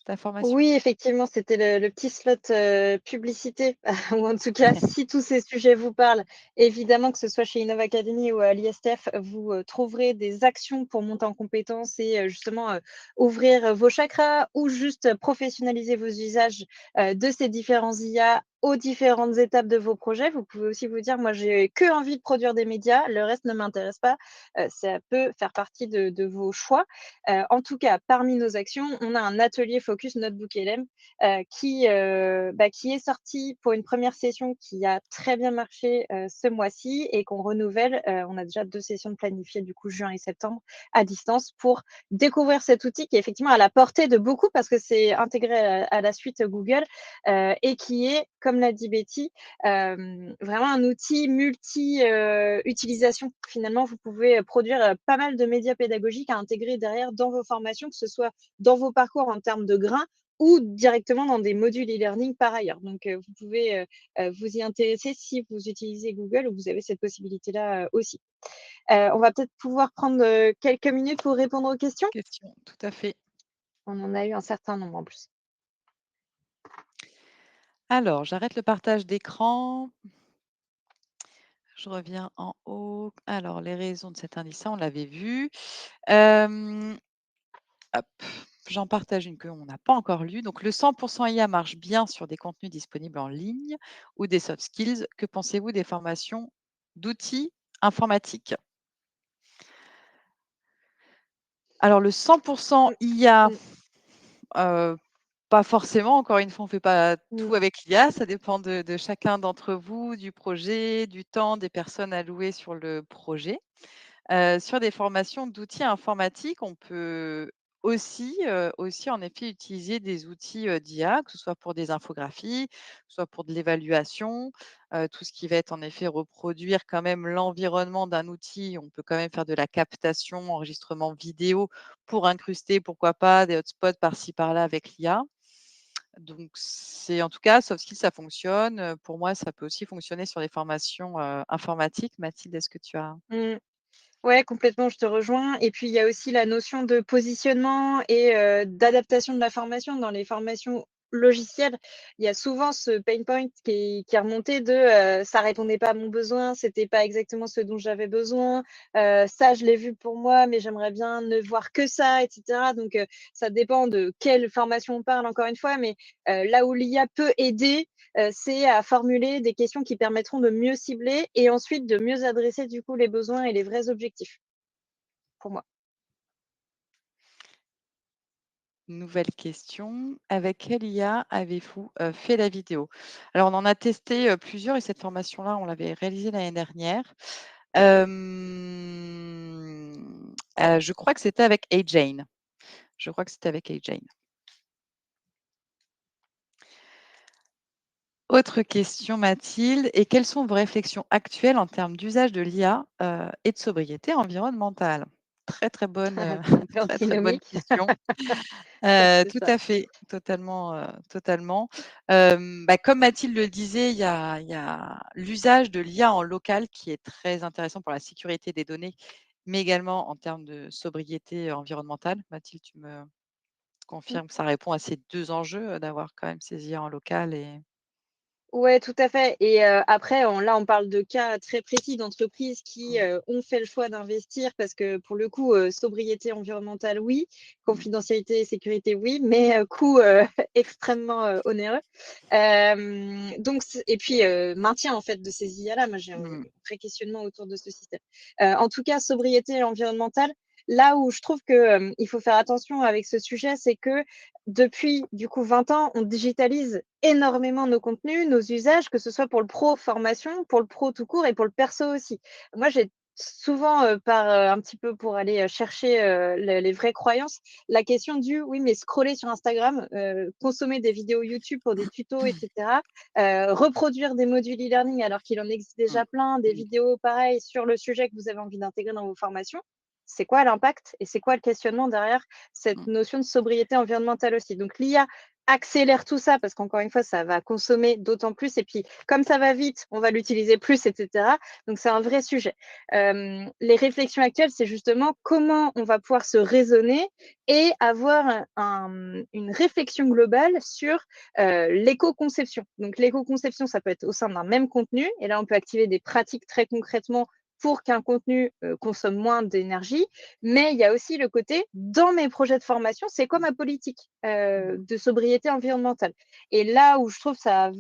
Speaker 1: ta formation.
Speaker 2: Oui, effectivement, c'était le petit slot, publicité ou en tout cas, si tous ces sujets vous parlent, évidemment, que ce soit chez Innov Academy ou à l'ISTF, vous, trouverez des actions pour monter en compétences et justement, ouvrir vos chakras ou juste professionnaliser vos usages, de ces différents IA aux différentes étapes de vos projets. Vous pouvez aussi vous dire, moi, j'ai que envie de produire des médias, le reste ne m'intéresse pas. Ça peut faire partie de vos choix. En tout cas, parmi nos actions, on a un atelier Focus Notebook LM qui est sorti pour une première session qui a très bien marché ce mois-ci et qu'on renouvelle. On a déjà 2 sessions de planifiées, du coup, juin et septembre, à distance pour découvrir cet outil qui est effectivement à la portée de beaucoup parce que c'est intégré à la suite Google et qui est, comme l'a dit Betty, vraiment un outil multi-utilisation. Finalement, vous pouvez produire pas mal de médias pédagogiques à intégrer derrière dans vos formations, que ce soit dans vos parcours en termes de grains ou directement dans des modules e-learning par ailleurs. Donc, vous pouvez vous y intéresser si vous utilisez Google ou vous avez cette possibilité-là aussi. On va peut-être pouvoir prendre quelques minutes pour répondre aux questions.
Speaker 1: Question, tout à fait.
Speaker 2: On en a eu un certain nombre en plus.
Speaker 1: Alors, j'arrête le partage d'écran. Je reviens en haut. Alors, les raisons de cet indice, ça, on l'avait vu. Hop, j'en partage une qu'on n'a pas encore lue. Donc, le 100% IA marche bien sur des contenus disponibles en ligne ou des soft skills. Que pensez-vous des formations d'outils informatiques? Alors, le 100% IA, pas forcément. Encore une fois, on ne fait pas tout avec l'IA. Ça dépend de chacun d'entre vous, du projet, du temps, des personnes allouées sur le projet. Sur des formations d'outils informatiques, on peut aussi en effet utiliser des outils, d'IA, que ce soit pour des infographies, que ce soit pour de l'évaluation, tout ce qui va être en effet reproduire quand même l'environnement d'un outil. On peut quand même faire de la captation, enregistrement vidéo pour incruster, pourquoi pas, des hotspots par-ci par-là avec l'IA. Donc c'est en tout cas, soft skills, ça fonctionne. Pour moi, ça peut aussi fonctionner sur les formations, informatiques. Mathilde, est-ce que tu as
Speaker 2: Ouais, complètement, je te rejoins. Et puis, il y a aussi la notion de positionnement et d'adaptation de la formation. Dans les formations logicielles, il y a souvent ce pain point qui est remonté de ça répondait pas à mon besoin, c'était pas exactement ce dont j'avais besoin, ça, je l'ai vu pour moi, mais j'aimerais bien ne voir que ça, etc. Donc, ça dépend de quelle formation on parle, encore une fois, mais là où l'IA peut aider, c'est à formuler des questions qui permettront de mieux cibler et ensuite de mieux adresser du coup les besoins et les vrais objectifs, pour moi.
Speaker 1: Nouvelle question. Avec quelle IA avez-vous fait la vidéo? Alors, on en a testé plusieurs et cette formation-là, on l'avait réalisée l'année dernière. Je crois que c'était avec AJane. Je crois que c'était avec AJane. Autre question, Mathilde. Et quelles sont vos réflexions actuelles en termes d'usage de l'IA et de sobriété environnementale? Très, très bonne, très, très bonne
Speaker 2: Antinomique,
Speaker 1: question.
Speaker 2: c'est
Speaker 1: Tout
Speaker 2: ça.
Speaker 1: à fait, totalement, totalement. Comme Mathilde le disait, il y a l'usage de l'IA en local qui est très intéressant pour la sécurité des données, mais également en termes de sobriété environnementale. Mathilde, tu me confirmes que ça répond à ces 2 enjeux, d'avoir quand même ces IA en local et
Speaker 2: Ouais, tout à fait. Et après, on parle de cas très précis d'entreprises qui
Speaker 1: mmh,
Speaker 2: ont fait le choix d'investir parce que pour le coup, sobriété environnementale, oui,
Speaker 1: mmh,
Speaker 2: confidentialité et sécurité, oui, mais coût extrêmement onéreux. Et puis maintien en fait de ces IA-là. Moi, j'ai un
Speaker 1: mmh,
Speaker 2: vrai questionnement autour de ce système. En tout cas, sobriété environnementale. Là où je trouve que il faut faire attention avec ce sujet, c'est que depuis du coup 20 ans, on digitalise énormément nos contenus, nos usages, que ce soit pour le pro formation, pour le pro tout court et pour le perso aussi. Moi, j'ai souvent, un petit peu pour aller chercher les vraies croyances, la question du oui, mais scroller sur Instagram, consommer des vidéos YouTube pour des tutos, etc., reproduire des modules e-learning alors qu'il en existe
Speaker 1: mmh,
Speaker 2: déjà plein, des
Speaker 1: mmh,
Speaker 2: vidéos pareilles sur le sujet que vous avez envie d'intégrer dans vos formations. C'est quoi l'impact et c'est quoi le questionnement derrière cette
Speaker 1: mmh.
Speaker 2: notion de sobriété environnementale aussi. Donc l'IA accélère tout ça parce qu'encore une fois, ça va consommer d'autant plus. Et puis, comme ça va vite, on va l'utiliser plus, etc. Donc, c'est un vrai sujet. Les réflexions actuelles, c'est justement comment on va pouvoir se raisonner et avoir une réflexion globale sur l'éco-conception. Donc, l'éco-conception, ça peut être au sein d'un même contenu. Et là, on peut activer des pratiques très concrètement pour qu'un contenu consomme moins d'énergie. Mais il y a aussi le côté, dans mes projets de formation, c'est quoi ma politique de sobriété environnementale? Et là où je trouve ça,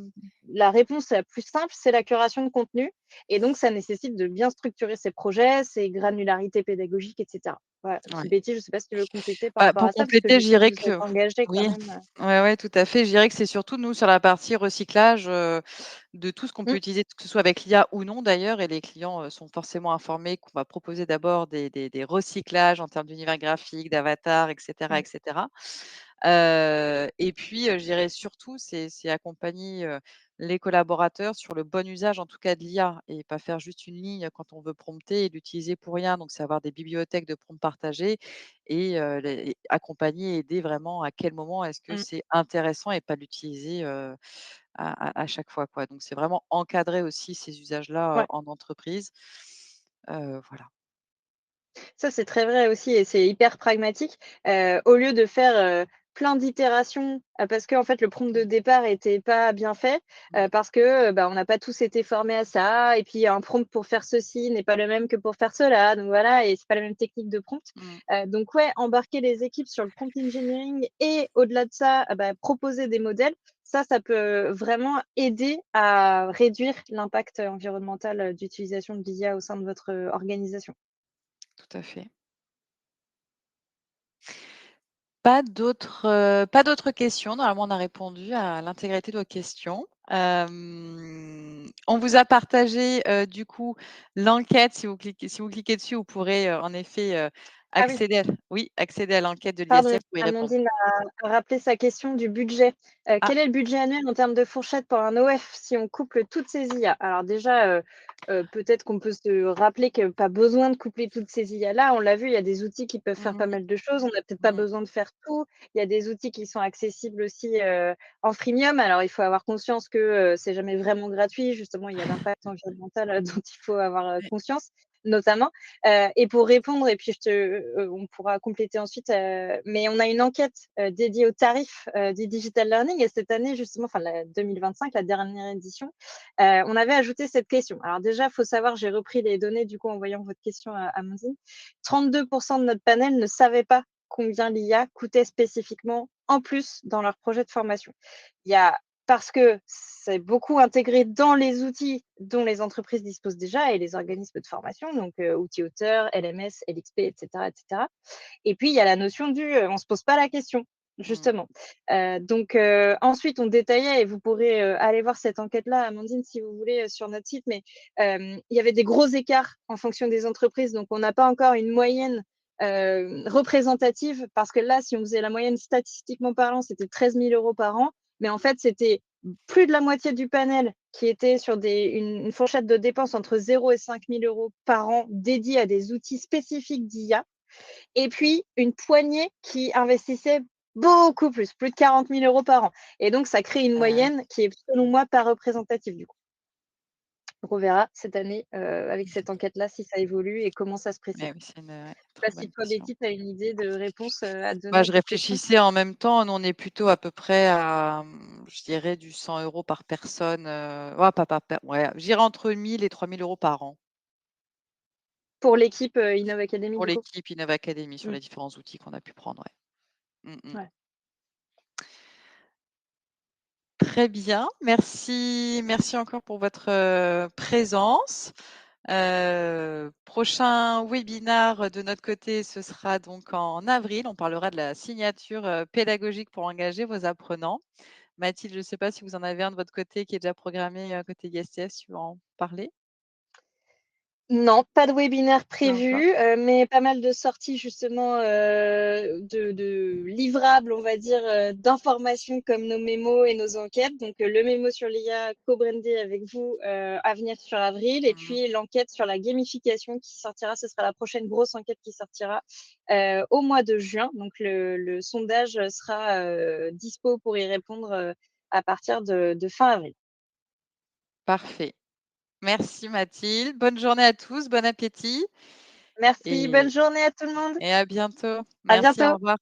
Speaker 2: la réponse la plus simple, c'est la curation de contenu. Et donc, ça nécessite de bien structurer ses projets, ses granularités pédagogiques, etc. Voilà.
Speaker 1: Ouais.
Speaker 2: Betty, je ne sais pas si tu veux compléter par
Speaker 1: Bah,
Speaker 2: rapport
Speaker 1: pour
Speaker 2: à ça, parce que
Speaker 1: compléter,
Speaker 2: je
Speaker 1: je
Speaker 2: sais que
Speaker 1: dirais
Speaker 2: vous êtes
Speaker 1: que
Speaker 2: engagés quand
Speaker 1: oui,
Speaker 2: même.
Speaker 1: ouais, tout à fait. Je dirais que c'est surtout nous sur la partie recyclage, de tout ce qu'on peut
Speaker 2: Mmh,
Speaker 1: utiliser, que ce soit avec l'IA ou non d'ailleurs et les clients, sont forcément informés qu'on va proposer d'abord des recyclages en termes d'univers graphique, d'avatar et
Speaker 2: mmh,
Speaker 1: cetera. Et puis, je dirais surtout, c'est accompagner, les collaborateurs sur le bon usage, en tout cas de l'IA et pas faire juste une ligne quand on veut prompter et l'utiliser pour rien. Donc c'est avoir des bibliothèques de prompts partagées et les accompagner, aider vraiment à quel moment est-ce que
Speaker 2: mmh.
Speaker 1: c'est intéressant et pas l'utiliser, à chaque fois, quoi. Donc c'est vraiment encadrer aussi ces usages-là,
Speaker 2: Ouais.
Speaker 1: en entreprise. Voilà.
Speaker 2: Ça, c'est très vrai aussi et c'est hyper pragmatique. Au lieu de faire, plein d'itérations, parce qu'en fait, le prompt de départ était pas bien fait,
Speaker 1: Mmh.
Speaker 2: parce que, bah, on n'a pas tous été formés à ça et puis un prompt pour faire ceci n'est pas le même que pour faire cela, donc voilà et c'est pas la même technique de prompt.
Speaker 1: Mmh.
Speaker 2: Donc ouais, embarquer les équipes sur le prompt engineering et au-delà de ça, bah, proposer des modèles, ça peut vraiment aider à réduire l'impact environnemental, d'utilisation de l'IA au sein de votre, organisation.
Speaker 1: Tout à fait. Pas d'autres questions. Normalement, on a répondu à l'intégralité de vos questions. On vous a partagé, du coup, l'enquête. Si vous cliquez dessus, vous pourrez, en effet,
Speaker 2: Ah oui.
Speaker 1: accéder à l'enquête de
Speaker 2: Pardon,
Speaker 1: l'ISF pour y répondre.
Speaker 2: Amandine a rappelé sa question du budget.
Speaker 1: Ah,
Speaker 2: Quel est le budget annuel en termes de fourchette pour un OF si on couple toutes ces IA? Alors déjà, peut-être qu'on peut se rappeler que pas besoin de coupler toutes ces IA-là. On l'a vu, il y a des outils qui peuvent faire pas
Speaker 1: mmh
Speaker 2: mal de choses. On n'a peut-être pas
Speaker 1: mmh.
Speaker 2: besoin de faire tout. Il y a des outils qui sont accessibles aussi, en freemium. Alors il faut avoir conscience que, c'est jamais vraiment gratuit. Justement, il y a l'impact environnemental, dont il faut avoir,
Speaker 1: Ouais.
Speaker 2: conscience, notamment. Et pour répondre et puis on pourra compléter ensuite, mais on a une enquête, dédiée aux tarifs, du digital learning et cette année justement, enfin la 2025, la dernière édition, on avait ajouté cette question. Alors déjà, il faut savoir, j'ai repris les données du coup en voyant votre question, Amandine. 32 de notre panel ne savaient pas combien l'IA coûtait spécifiquement en plus dans leur projet de formation. Il y a Parce que c'est beaucoup intégré dans les outils dont les entreprises disposent déjà et les organismes de formation, donc outils auteurs, LMS, LXP, et cetera, et cetera. Et puis il y a la notion du, on se pose pas la question,
Speaker 1: Mmh.
Speaker 2: justement. Donc ensuite on détaillait et vous pourrez, aller voir cette enquête-là, Amandine, si vous voulez, sur notre site, mais il y avait des gros écarts en fonction des entreprises, donc on n'a pas encore une moyenne, représentative parce que là, si on faisait la moyenne statistiquement parlant, c'était 13 000 € par an. Mais en fait, c'était plus de la moitié du panel qui était sur une fourchette de dépenses entre 0 et 5 000 € par an dédiés à des outils spécifiques d'IA. Et puis, une poignée qui investissait beaucoup plus de 40 000 € par an. Et donc, ça crée une
Speaker 1: Ouais.
Speaker 2: moyenne qui est, selon moi, pas représentative du coup. Donc, on verra cette année, avec cette enquête-là, si ça évolue et comment ça se précise.
Speaker 1: Mais oui, c'est une, ouais,
Speaker 2: Je sais
Speaker 1: très
Speaker 2: pas si
Speaker 1: bonne
Speaker 2: toi,
Speaker 1: question.
Speaker 2: Betty, tu as une idée de réponse, à donner
Speaker 1: Bah,
Speaker 2: à
Speaker 1: je
Speaker 2: cette question?
Speaker 1: réfléchissais en même temps. Nous, on est plutôt à peu près à, je dirais du 100 € par personne, ouais, pas par per ouais, je dirais entre 1 000 et 3 000 € par an
Speaker 2: Pour l'équipe, Innov Academy,
Speaker 1: pour
Speaker 2: du coup?
Speaker 1: l'équipe Innov Academy sur
Speaker 2: Mmh,
Speaker 1: les différents outils qu'on a pu prendre, ouais.
Speaker 2: ouais.
Speaker 1: Très bien, merci encore pour votre, présence. Prochain webinaire de notre côté, ce sera donc en avril. On parlera de la signature, pédagogique pour engager vos apprenants. Mathilde, je ne sais pas si vous en avez un de votre côté qui est déjà programmé, côté ISTS, tu veux en parler?
Speaker 2: Non, pas de webinaire
Speaker 1: D'accord.
Speaker 2: prévu, mais pas mal de sorties justement, de livrables, on va dire, d'informations comme nos mémos et nos enquêtes. Donc, le mémo sur l'IA co-brandé avec vous, à venir sur avril et
Speaker 1: Mmh.
Speaker 2: puis l'enquête sur la gamification qui sortira, ce sera la prochaine grosse enquête qui sortira, au mois de juin. Donc le sondage, sera, dispo pour y répondre, à partir de fin avril.
Speaker 1: Parfait. Merci Mathilde. Bonne journée à tous, bon appétit
Speaker 2: Merci, bonne
Speaker 1: et
Speaker 2: journée à tout le monde.
Speaker 1: et à bientôt.
Speaker 2: À
Speaker 1: Merci, au
Speaker 2: bientôt.
Speaker 1: revoir.